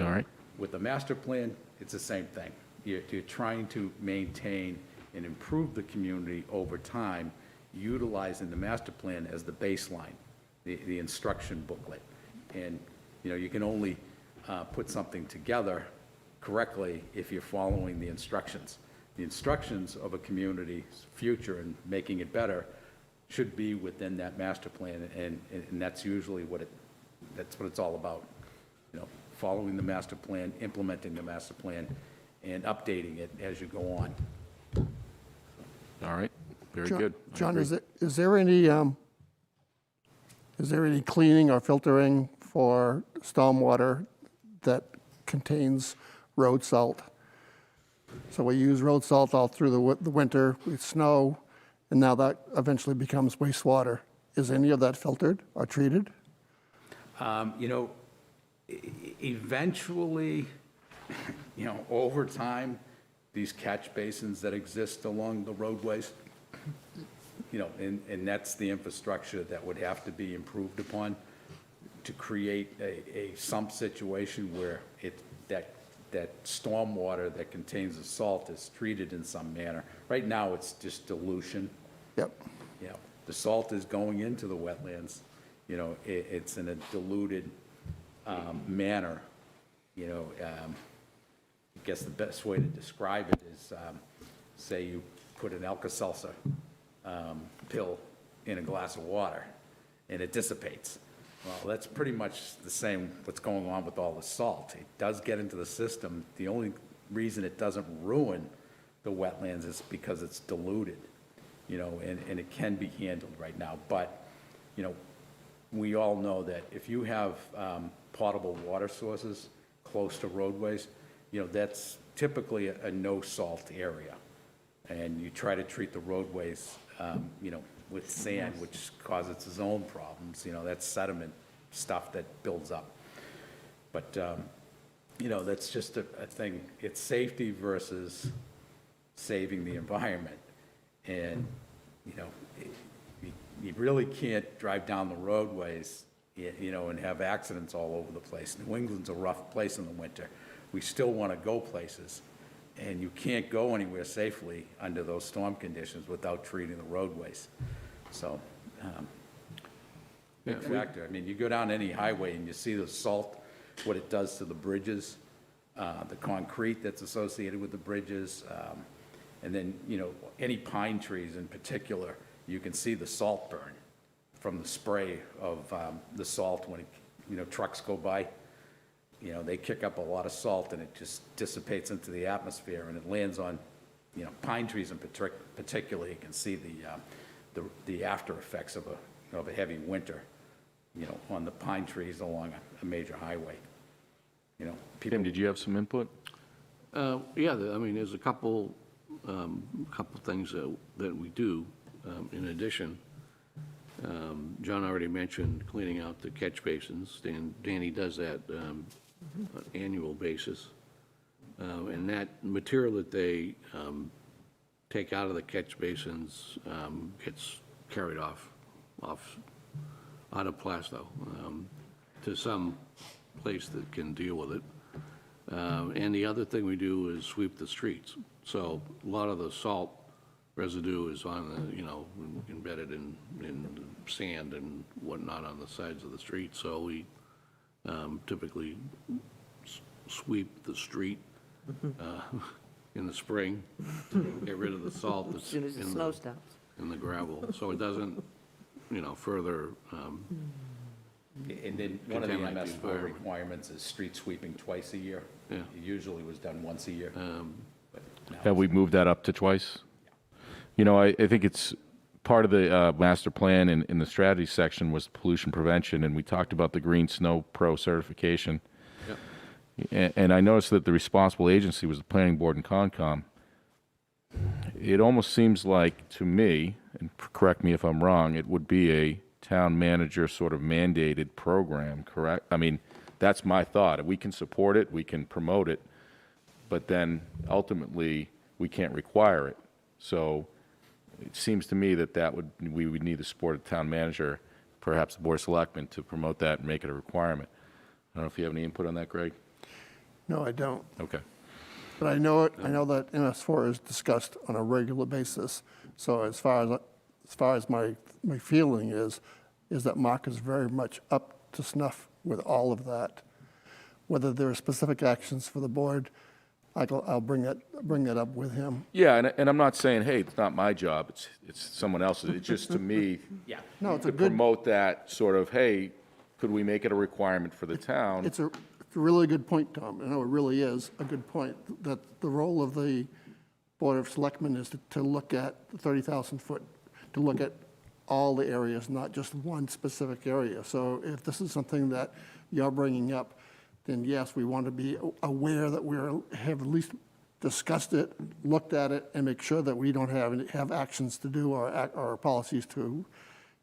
S1: All right.
S6: With the master plan, it's the same thing. You're trying to maintain and improve the community over time, utilizing the master plan as the baseline, the instruction booklet. And, you can only put something together correctly if you're following the instructions. The instructions of a community's future and making it better should be within that master plan, and that's usually that's what it's all about. Following the master plan, implementing the master plan, and updating it as you go on.
S1: All right. Very
S7: John-
S1: good. I
S7: John,
S1: agree.
S7: is there any cleaning or filtering for stormwater that contains road salt? So we use road salt all through the winter with snow, and now that eventually becomes wastewater. Is any of that filtered or treated?
S6: You know, eventually, you know, over time, these catch basins that exist along the roadways, you know, and that's the infrastructure that would have to be improved upon to create a sump situation where that stormwater that contains the salt is treated in some manner. Right now, it's just dilution.
S7: Yep.
S6: You know, the salt is going into the wetlands, you know, it's in a diluted manner, you know. I guess the best way to describe it is, say you put an Alka-Seltzer pill in a glass of water, and it dissipates. Well, that's pretty much the same what's going on with all the salt. It does get into the system. The only reason it doesn't ruin the wetlands is because it's diluted, you know, and it can be handled right now. But, you know, we all know that if you have potable water sources close to roadways, you know, that's typically a no-salt area. And you try to treat the roadways, you know, with sand, which causes its own problems. You know, that's sediment stuff that builds up. But, you know, that's just a thing. It's safety versus saving the environment. And, you know, you really can't drive down the roadways, you know, and have accidents all over the place. New England's a rough place in the winter. We still want to go places, and you can't go anywhere safely under those storm conditions without treating the roadways. So, big factor. I mean, you go down any highway and you see the salt, what it does to the bridges, the concrete that's associated with the bridges, and then, you know, any pine trees in particular, you can see the salt burn from the spray of the salt when, you know, trucks go by. You know, they kick up a lot of salt and it just dissipates into the atmosphere and it lands on, you know, pine trees in particular. You can see the after effects of a heavy winter, you know, on the pine trees along a major highway. You know,
S1: Tim, did you have some input?
S3: Yeah, I mean, there's a couple things that we do in addition. John already mentioned cleaning out the catch basins. Danny does that on an annual basis. And that material that they take out of the catch basins gets carried out of Plaistow to some place that can deal with it. And the other thing we do is sweep the streets. So a lot of the salt residue is on the, you know, embedded in sand and whatnot on the sides of the street. So we typically sweep the street in the spring to get rid of the salt that's
S8: As soon as the snow stops.
S3: in the gravel, so it doesn't, you know, further.
S6: And then one of the
S3: Contaminate the
S6: MS4
S3: environment.
S6: requirements is street sweeping twice a year.
S3: Yeah.
S6: It usually was done once a year. But now
S1: Have we moved that up to twice? You know, I think it's part of the master plan in the strategy section was pollution prevention, and we talked about the Green Snow Pro certification.
S3: Yep.
S1: And I noticed that the responsible agency was the planning board and Concom. It almost seems like, to me, and correct me if I'm wrong, it would be a town manager sort of mandated program, correct? I mean, that's my thought. We can support it, we can promote it, but then ultimately, we can't require it. So it seems to me that we would need the support of the town manager, perhaps the board of selectmen, to promote that and make it a requirement. I don't know if you have any input on that, Greg?
S7: No, I don't.
S1: Okay.
S7: But I know that MS4 is discussed on a regular basis. So as far as my feeling is that Mark is very much up to snuff with all of that. Whether there are specific actions for the board, I'll bring that up with him.
S1: Yeah, and I'm not saying, hey, it's not my job, it's someone else's. It's just, to me,
S7: No, it's a
S1: to
S7: good,
S1: promote that sort of, hey, could we make it a requirement for the town?
S7: it's a really good point, Tom. I know it really is a good point, that the role of the Board of Selectmen is to look at the 30,000 foot, to look at all the areas, not just one specific area. So if this is something that you're bringing up, then yes, we want to be aware that have at least discussed it, looked at it, and make sure that we don't have actions to do or policies to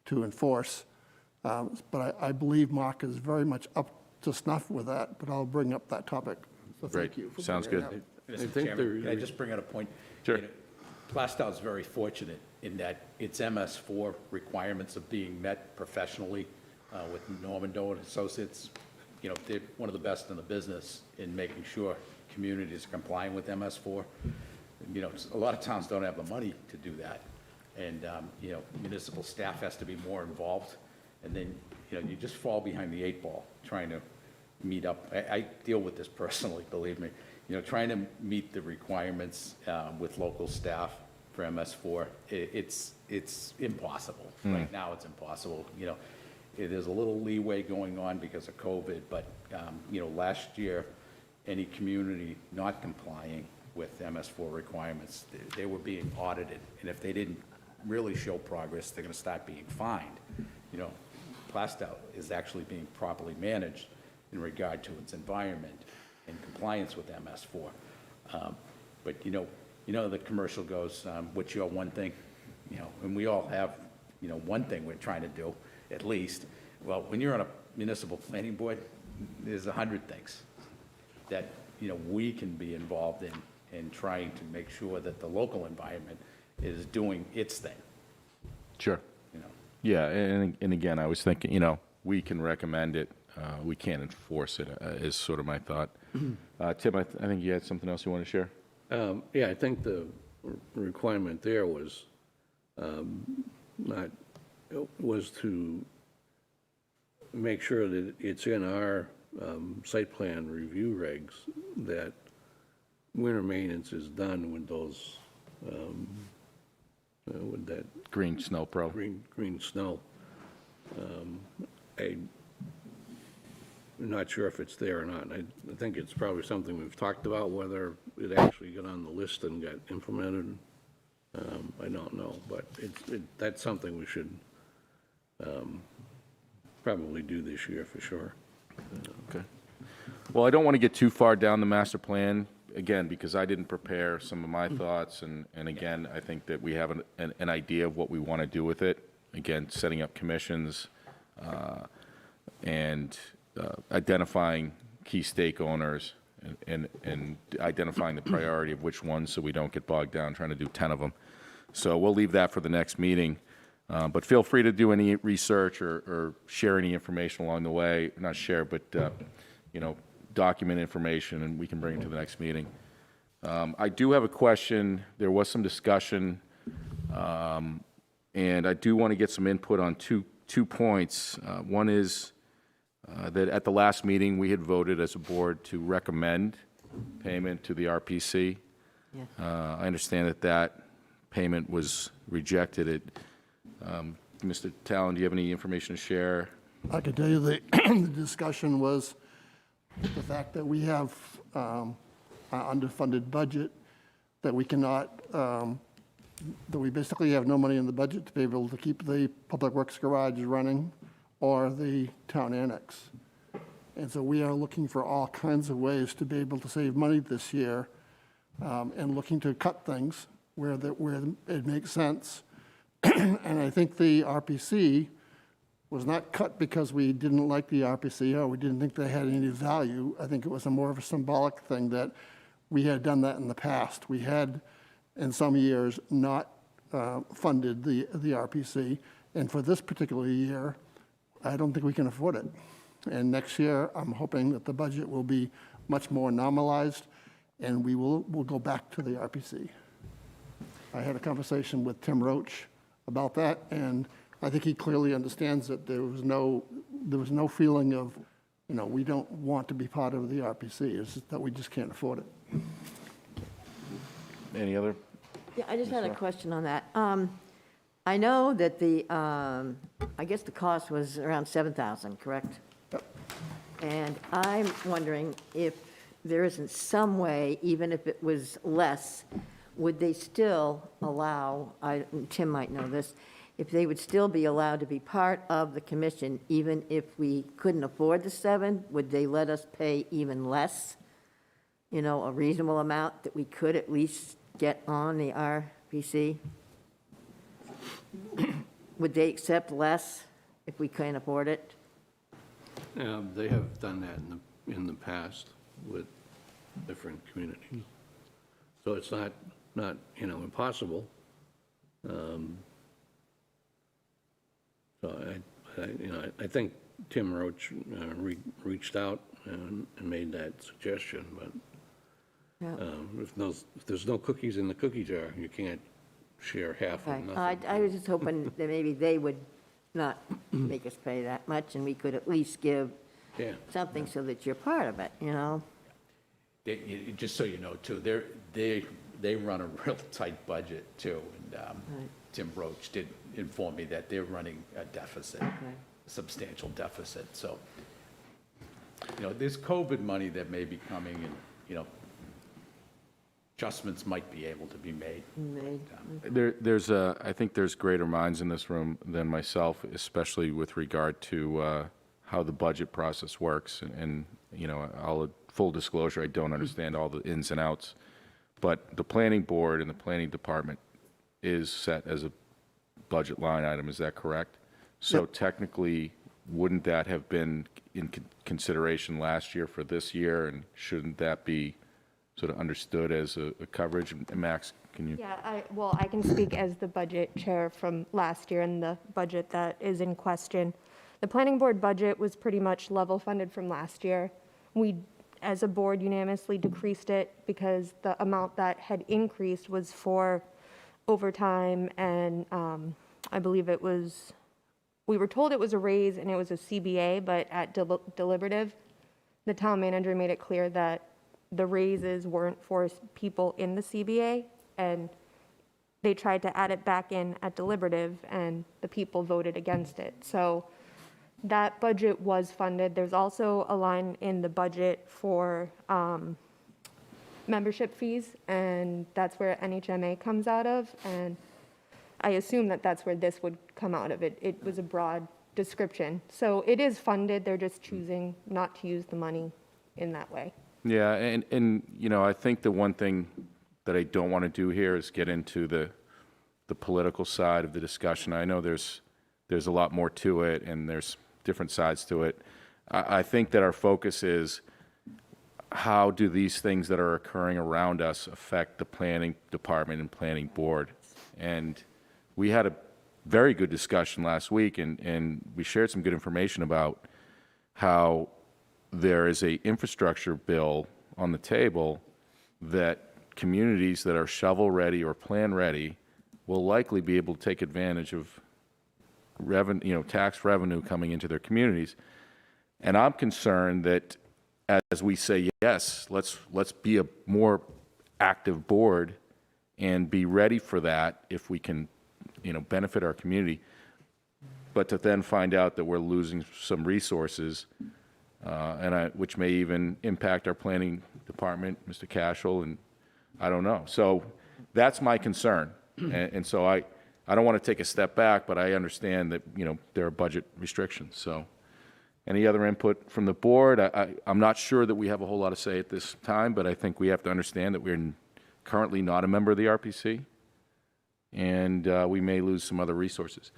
S7: to enforce. But I believe Mark is very much up to snuff with that, but I'll bring up that topic. So
S1: Great.
S7: thank you. for
S1: Sounds
S7: bringing
S1: good.
S7: it up.
S3: I think
S6: Chairman, can I just bring out a point?
S1: Sure.
S6: You know, Plaistow is very fortunate in that its MS4 requirements are being met professionally with Norman Doe and Associates. You know, they're one of the best in the business in making sure communities are complying with MS4. You know, a lot of towns don't have the money to do that. And, you know, municipal staff has to be more involved. And then, you know, you just fall behind the 8 ball trying to meet up. I deal with this personally, believe me. You know, trying to meet the requirements with local staff for MS4, it's impossible. Right now, it's impossible. You know, there's a little leeway going on because of COVID, but, you know, last year, any community not complying with MS4 requirements, they were being audited. And if they didn't really show progress, they're going to start being fined. You know, Plaistow is actually being properly managed in regard to its environment and compliance with MS4. But you know the commercial goes, what's your one thing? You know, and we all have, you know, one thing we're trying to do, at least. Well, when you're on a municipal planning board, there's 100 things that, you know, we can be involved in trying to make sure that the local environment is doing its thing,
S1: Sure.
S6: you know.
S1: Yeah, and again, I was thinking, you know, we can recommend it, we can't enforce it, is sort of my thought. Tim, I think you had something else you want to share?
S3: Yeah, I think the requirement there was was to make sure that it's in our site plan review regs that winter maintenance is done with those, with that
S1: Green Snow Pro.
S3: green snow. I'm not sure if it's there or not. I think it's probably something we've talked about, whether it actually got on the list and got implemented. I don't know, but that's something we should probably do this year for sure.
S1: Okay. Well, I don't want to get too far down the master plan, again, because I didn't prepare some of my thoughts, and again, I think that we have an idea of what we want to do with it. Again, setting up commissions, and identifying key stake owners, and identifying the priority of which ones, so we don't get bogged down trying to do 10 of them. So we'll leave that for the next meeting. But feel free to do any research or share any information along the way. Not share, but, you know, document information, and we can bring it to the next meeting. I do have a question. There was some discussion, and I do want to get some input on two points. One is that at the last meeting, we had voted as a board to recommend payment to the RPC.
S8: Yes.
S1: I understand that payment was rejected. Mr. Talon, do you have any information to share?
S7: I can tell you the discussion was the fact that we have an underfunded budget, that we cannot, that we basically have no money in the budget to be able to keep the Public Works garage running or the town annex. And so we are looking for all kinds of ways to be able to save money this year, and looking to cut things where it makes sense. And I think the RPC was not cut because we didn't like the RPC or we didn't think they had any value. I think it was more of a symbolic thing that we had done that in the past. We had, in some years, not funded the RPC. And for this particular year, I don't think we can afford it. And next year, I'm hoping that the budget will be much more normalized and we'll go back to the RPC. I had a conversation with Tim Roach about that, and I think he clearly understands that there was no feeling of, you know, we don't want to be part of the RPC. It's just that we just can't afford it.
S1: Any other?
S8: Yeah, I just had a question on that. I know that I guess the cost was around $7,000, correct?
S7: Yep.
S8: And I'm wondering if there isn't some way, even if it was less, would they still allow, Tim might know this, if they would still be allowed to be part of the commission, even if we couldn't afford the 7, would they let us pay even less? You know, a reasonable amount that we could at least get on the RPC? would they accept less if we can't afford it?
S3: They have done that in the past with different communities. So it's not, impossible. So I think Tim Roach reached out and made that suggestion, but
S8: Yeah.
S3: if there's no cookies in the cookie jar, you can't share half
S8: Okay.
S3: of nothing.
S8: I was just hoping that maybe they would not make us pay that much, and we could at least give
S3: Yeah.
S8: something so that you're part of it, you know?
S6: Just so you know, too, they run a real tight budget, too. And Tim Roach did inform me that they're running a deficit, a substantial deficit. So, there's COVID money that may be coming, and, adjustments might be able to be made.
S1: I think there's greater minds in this room than myself, especially with regard to how the budget process works. And full disclosure, I don't understand all the ins and outs. But the planning board and the planning department is set as a budget line item, is that correct? So technically, wouldn't that have been in consideration last year for this year? And shouldn't that be sort of understood as a coverage? And Max, can you?
S9: Yeah, I can speak as the budget chair from last year and the budget that is in question. The planning board budget was pretty much level funded from last year. We, as a board, unanimously decreased it because the amount that had increased was for overtime, and I believe we were told it was a raise and it was a CBA, but at deliberative, the town manager made it clear that the raises weren't for people in the CBA, and they tried to add it back in at deliberative, and the people voted against it. So that budget was funded. There's also a line in the budget for membership fees, and that's where NHMA comes out of, and I assume that that's where this would come out of. It was a broad description. So it is funded, they're just choosing not to use the money in that way.
S1: Yeah, and I think the one thing that I don't want to do here is get into the political side of the discussion. I know there's a lot more to it, and there's different sides to it. I think that our focus is, how do these things that are occurring around us affect the planning department and planning board? And we had a very good discussion last week, and we shared some good information about how there is a infrastructure bill on the table that communities that are shovel-ready or plan-ready will likely be able to take advantage of tax revenue coming into their communities. And I'm concerned that as we say, yes, let's be a more active board and be ready for that if we can, benefit our community, but to then find out that we're losing some resources, which may even impact our planning department, Mr. Cashel, and I don't know. So that's my concern. And so I don't want to take a step back, but I understand that, there are budget restrictions. So any other input from the board? I'm not sure that we have a whole lot to say at this time, but I think we have to understand that we're currently not a member of the RPC, and we may lose some other resources.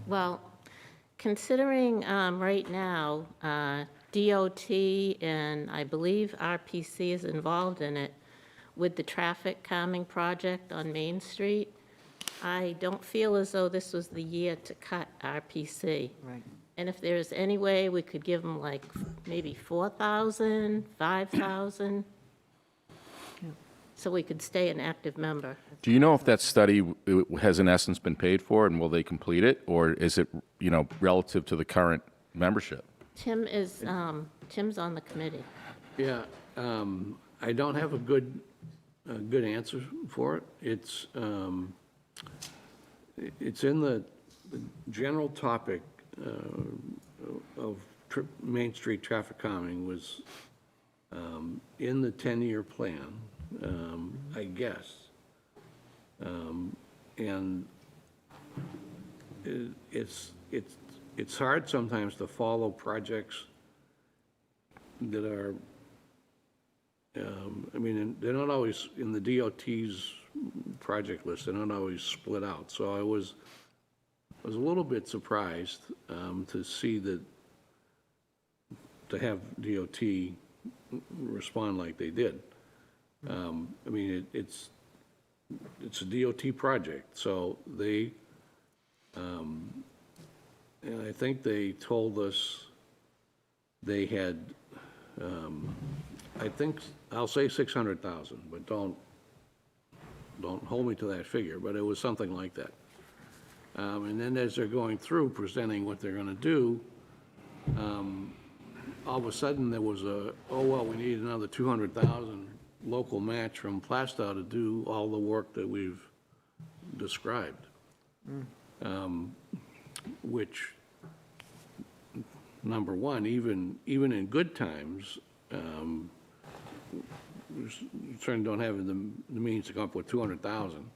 S4: Well, considering right now, DOT and I believe RPC is involved in it with the traffic calming project on Main Street, I don't feel as though this was the year to cut RPC.
S8: Right.
S4: And if there's any way we could give them like maybe 4,000, 5,000, so we could stay an active member.
S1: Do you know if that study has in essence been paid for, and will they complete it, or is it, relative to the current membership?
S4: Tim's on the committee.
S3: Yeah, I don't have a good answer for it. It's in the general topic of Main Street traffic calming was in the 10-year plan, I guess. And it's hard sometimes to follow projects that are, they're not always in the DOT's project list, they're not always split out. So I was was a little bit surprised to see that, to have DOT respond like they did. I mean, it's a DOT project, so they, and I think they told us they had, I think, I'll say 600,000, but don't hold me to that figure, but it was something like that. And then as they're going through presenting what they're gonna do, all of a sudden there was a, oh, well, we need another 200,000 local match from Plaistow to do all the work that we've described. Which, number one, even in good times, we certainly don't have the means to come up with 200,000.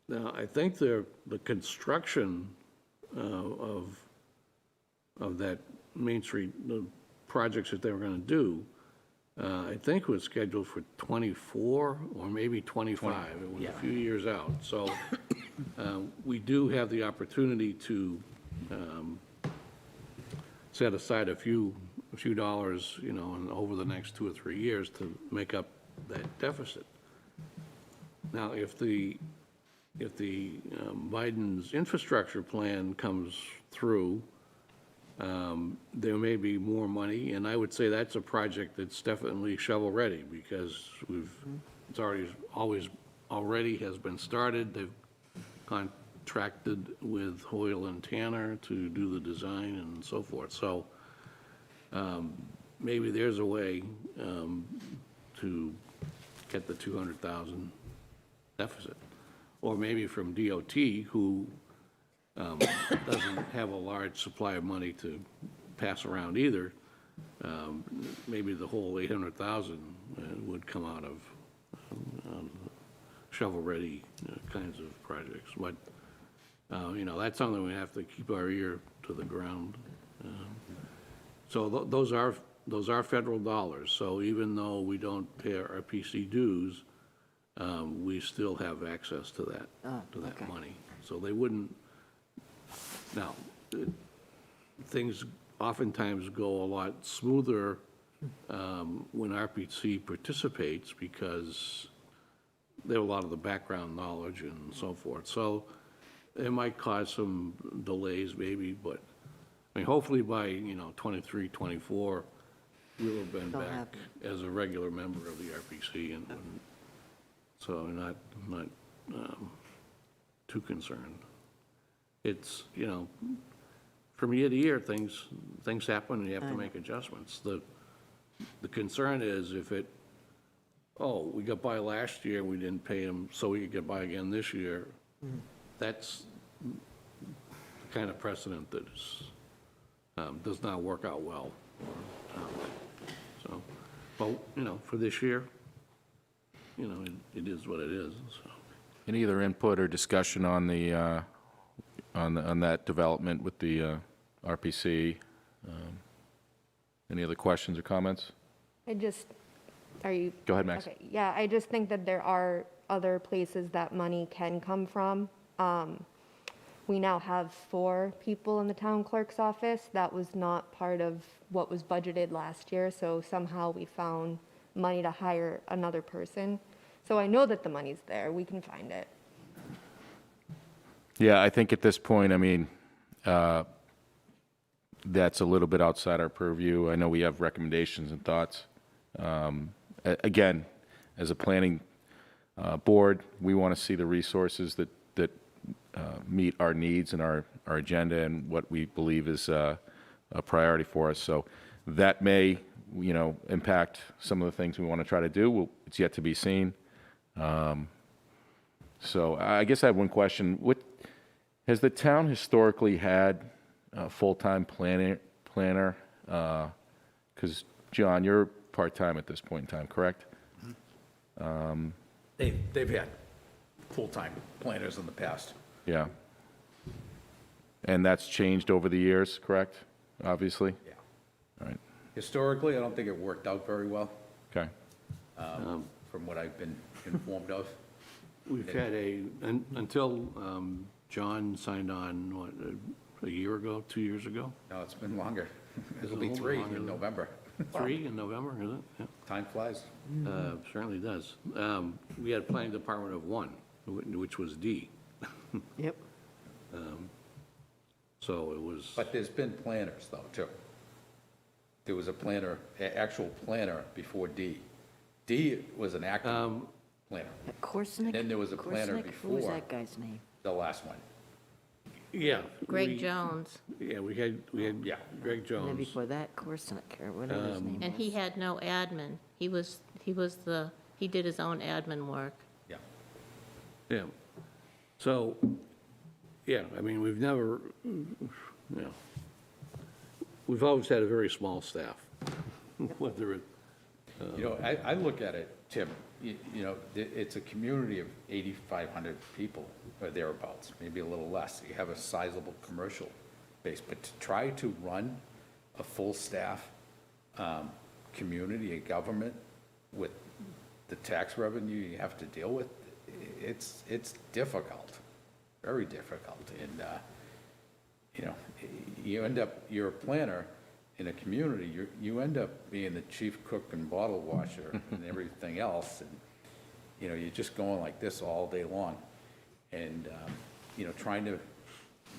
S3: Now, I think the construction of that Main Street, the projects that they were gonna do, I think was scheduled for 24 or maybe 25. It was a few years out. So we do have the opportunity to set aside a few dollars, you know, over the next 2 or 3 years to make up that deficit. Now, if the Biden's infrastructure plan comes through, there may be more money, and I would say that's a project that's definitely shovel-ready, because it's already has been started. They've contracted with Hoyle and Tanner to do the design and so forth. So maybe there's a way to get the 200,000 deficit. Or maybe from DOT, who doesn't have a large supply of money to pass around either. Maybe the whole 800,000 would come out of shovel-ready kinds of projects. But, you know, that's something we have to keep our ear to the ground. So those are federal dollars. So even though we don't pay our PC dues, we still have access to that money. So they wouldn't. Now, things oftentimes go a lot smoother when RPC participates, because they have a lot of the background knowledge and so forth. So it might cause some delays maybe, but I mean, hopefully by, you know, 23, 24, we'll have been back as a regular member of the RPC, and so not too concerned. It's, you know, from year to year, things happen and you have to make adjustments. The concern is if it, oh, we got by last year, we didn't pay them, so we could get by again this year. That's the kind of precedent that is, does not work out well. So, well, you know, for this year, you know, it is what it is, so.
S1: Any other input or discussion on the, on that development with the RPC? Any other questions or comments?
S9: Are you?
S1: Go ahead, Max.
S9: Okay, yeah, I just think that there are other places that money can come from. We now have 4 people in the town clerk's office. That was not part of what was budgeted last year, so somehow we found money to hire another person. So I know that the money's there, we can find it.
S1: Yeah, I think at this point, I mean, that's a little bit outside our purview. I know we have recommendations and thoughts. Again, as a planning board, we want to see the resources that meet our needs and our agenda and what we believe is a priority for us. So that may, you know, impact some of the things we want to try to do. It's yet to be seen. So I guess I have one question. Has the town historically had a full-time planner? Because, John, you're part-time at this point in time, correct?
S6: They've had full-time planners in the past.
S1: Yeah. And that's changed over the years, correct? Obviously?
S6: Yeah.
S1: All right.
S6: Historically, I don't think it worked out very well,
S1: Okay.
S6: from what I've been informed of.
S3: We've had until John signed on, what, a year ago, 2 years ago?
S6: No, it's been longer.
S3: Is
S6: It'll
S3: it
S6: be
S3: a little
S6: 3
S3: longer
S6: in
S3: than-
S6: November.
S3: 3 in November, is it? Yeah.
S6: Time flies.
S3: Certainly does. We had a planning department of 1, which was D.
S8: Yep.
S3: So it was,
S6: But there's been planners, though, too. There was a planner, actual planner before D. D was an active planner,
S8: Korsnick?
S6: Then there was a planner
S8: Korsnick? Who was
S6: before.
S8: that guy's name?
S6: the last one.
S3: yeah.
S4: Greg Jones,
S3: Yeah, we had
S6: Yeah.
S3: Greg
S8: And then
S3: Jones.
S8: before that, Korsnick, or whatever his name was.
S4: and he had no admin. He did his own admin work.
S6: Yeah.
S3: Yeah. So, yeah, I mean, we've never, we've always had a very small staff. Whether it,
S6: You know, I look at it, Tim, you know, it's a community of 8,500 people or thereabouts, maybe a little less. You have a sizable commercial base, but to try to run a full-staff community, a government with the tax revenue you have to deal with, it's difficult, very difficult. And, you know, you're a planner in a community, you end up being the chief cook and bottle washer and everything else. And, you know, you're just going like this all day long. And, you know, trying to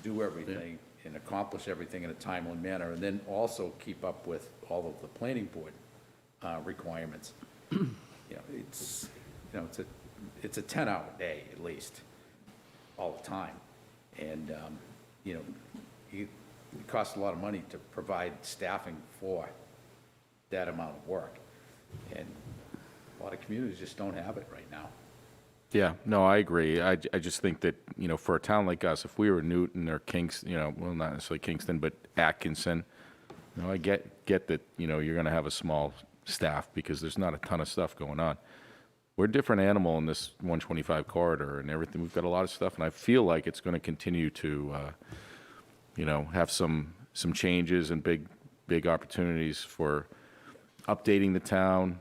S6: do everything and accomplish everything in a timely manner, and then also keep up with all of the planning board requirements. You know, it's a 10-hour day at least, all the time. And, you know, it costs a lot of money to provide staffing for that amount of work. And a lot of communities just don't have it right now.
S1: Yeah, no, I agree. I just think that, you know, for a town like us, if we were Newton or Kingston, you know, well, not necessarily Kingston, but Atkinson, you know, I get that, you know, you're going to have a small staff because there's not a ton of stuff going on. We're a different animal in this 125 corridor and everything. We've got a lot of stuff, and I feel like it's going to continue to, you know, have some changes and big opportunities for updating the town,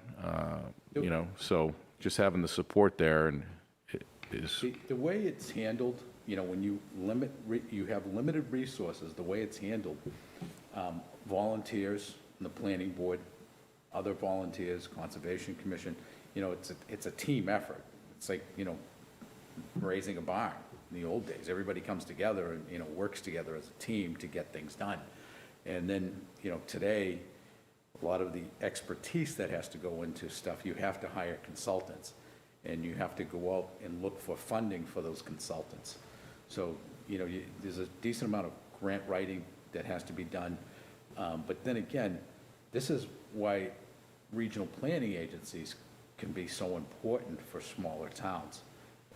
S1: you know, so just having the support there and it is,
S6: The way it's handled, you know, when you you have limited resources, the way it's handled, volunteers on the planning board, other volunteers, Conservation Commission, you know, it's a team effort. It's like, you know, raising a barn in the old days. Everybody comes together and, you know, works together as a team to get things done. And then, you know, today, a lot of the expertise that has to go into stuff, you have to hire consultants, and you have to go out and look for funding for those consultants. So, you know, there's a decent amount of grant writing that has to be done. But then again, this is why regional planning agencies can be so important for smaller towns.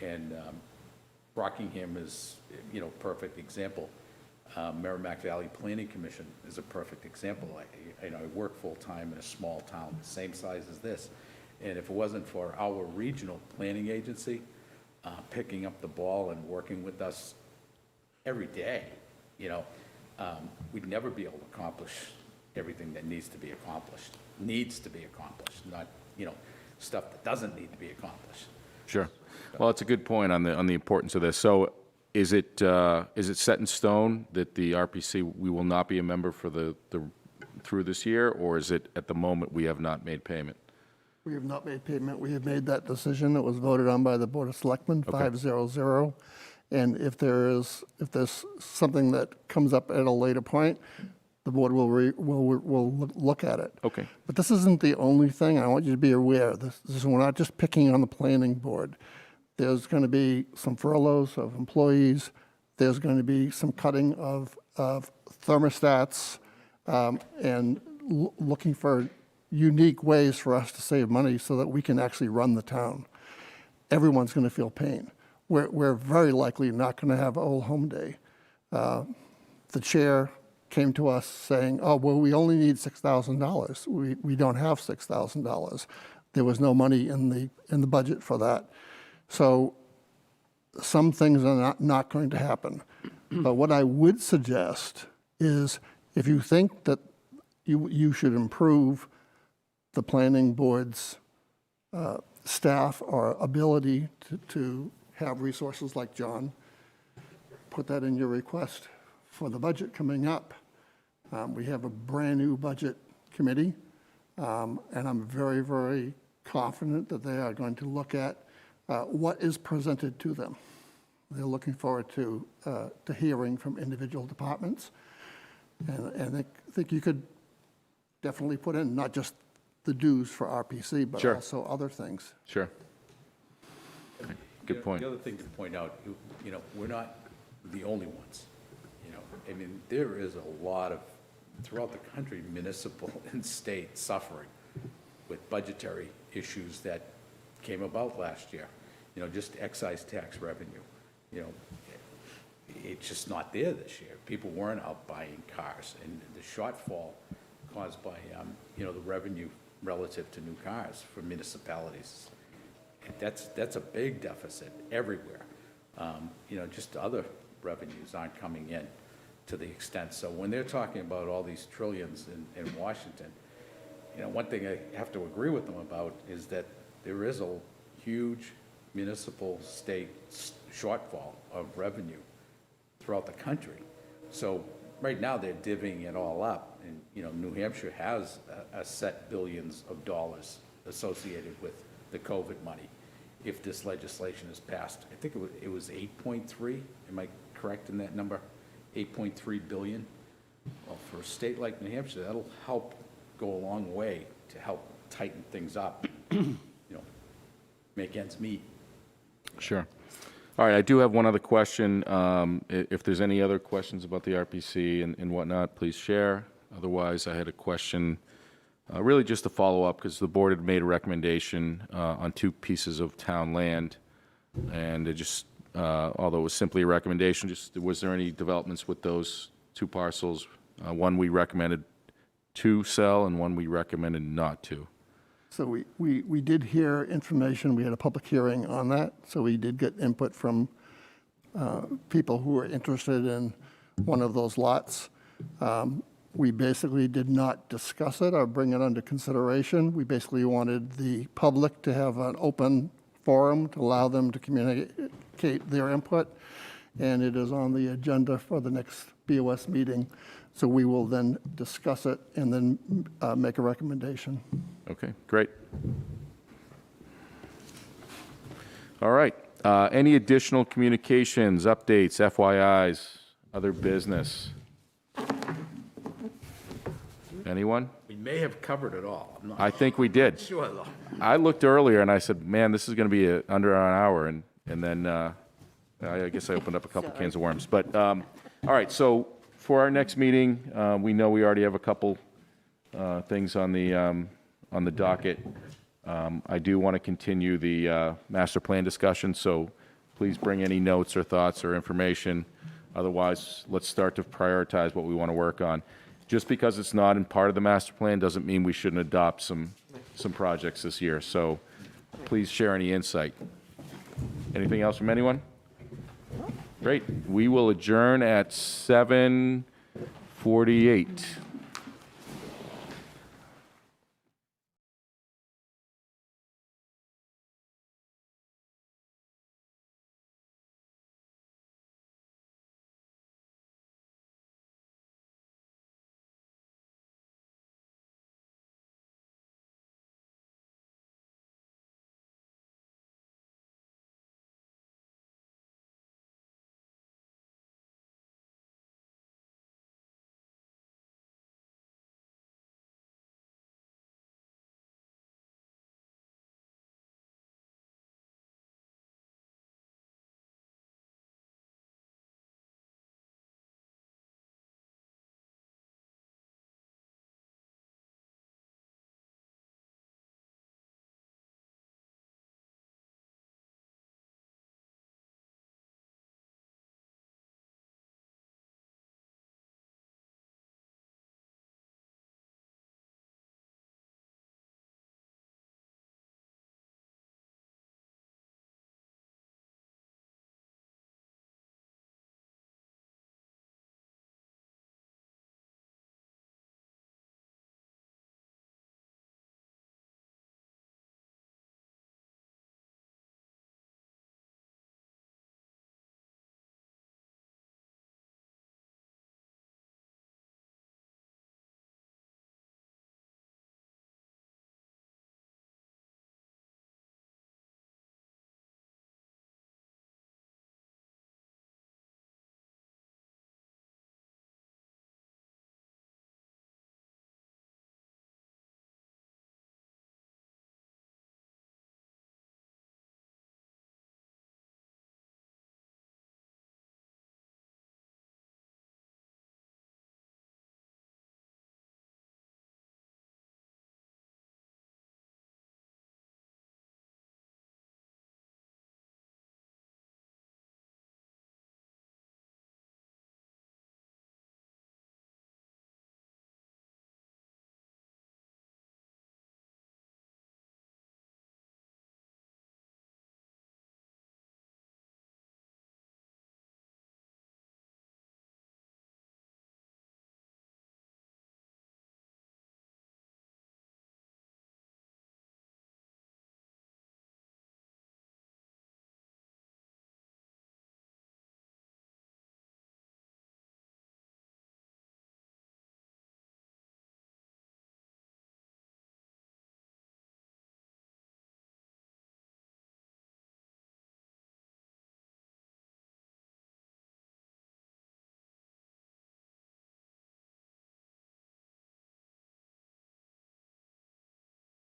S6: And Rockingham is, you know, perfect example. Merrimack Valley Planning Commission is a perfect example. I work full-time in a small town, the same size as this. And if it wasn't for our regional planning agency picking up the ball and working with us every day, you know, we'd never be able to accomplish everything that needs to be accomplished, not, you know, stuff that doesn't need to be accomplished.
S1: sure. Well, it's a good point on the importance of this. So is it set in stone that the RPC, we will not be a member for through this year, or is it at the moment we have not made payment?
S7: We have not made payment. We have made that decision. It was voted on by the Board of Selectmen, 500. And if there's something that comes up at a later point, the board will look at it.
S1: Okay.
S7: But this isn't the only thing. I want you to be aware. We're not just picking on the planning board. There's going to be some furloughs of employees. There's going to be some cutting of thermostats and looking for unique ways for us to save money so that we can actually run the town. Everyone's going to feel pain. We're very likely not going to have Old Home Day. The chair came to us saying, oh, well, we only need $6,000. We don't have $6,000. There was no money in the budget for that. So some things are not going to happen. But what I would suggest is if you think that you should improve the planning board's staff or ability to have resources like John, put that in your request for the budget coming up. We have a brand-new budget committee, and I'm very, very confident that they are going to look at what is presented to them. They're looking forward to hearing from individual departments. And I think you could definitely put in not just the dues for RPC, but
S1: Sure.
S7: also other things.
S1: Sure. Good point.
S6: The other thing to point out, we're not the only ones. I mean, there is a lot of, throughout the country, municipal and state suffering with budgetary issues that came about last year. Just excise tax revenue. It's just not there this year. People weren't out buying cars, and the shortfall caused by, the revenue relative to new cars for municipalities. That's a big deficit everywhere. Just other revenues aren't coming in to the extent. So when they're talking about all these trillions in Washington, one thing I have to agree with them about is that there is a huge municipal state shortfall of revenue throughout the country. So right now, they're divvying it all up. And, New Hampshire has a set billions of dollars associated with the COVID money. If this legislation is passed, I think it was 8.3, am I correct in that number? 8.3 billion. Well, for a state like New Hampshire, that'll help go a long way to help tighten things up, make ends meet.
S1: Sure. All right, I do have one other question. If there's any other questions about the RPC and whatnot, please share. Otherwise, I had a question, really just to follow up, because the board had made a recommendation on 2 pieces of town land, and it just, although it was simply a recommendation, just was there any developments with those 2 parcels? One we recommended to sell, and one we recommended not to.
S7: So we did hear information, we had a public hearing on that, so we did get input from people who were interested in one of those lots. We basically did not discuss it or bring it under consideration. We basically wanted the public to have an open forum to allow them to communicate their input, and it is on the agenda for the next BOS meeting. So we will then discuss it and then make a recommendation.
S1: Okay, great. All right. Any additional communications, updates, FYIs, other business? Anyone?
S6: We may have covered it all. I'm not
S1: I think we did.
S6: sure, though.
S1: I looked earlier and I said, man, this is going to be under an hour. And then I guess I opened up a couple cans of worms. But all right, so for our next meeting, we know we already have a couple things on the docket. I do want to continue the master plan discussion, so please bring any notes or thoughts or information. Otherwise, let's start to prioritize what we want to work on. Just because it's not in part of the master plan doesn't mean we shouldn't adopt some projects this year. So please share any insight. Anything else from anyone? Great. We will adjourn at 7:48.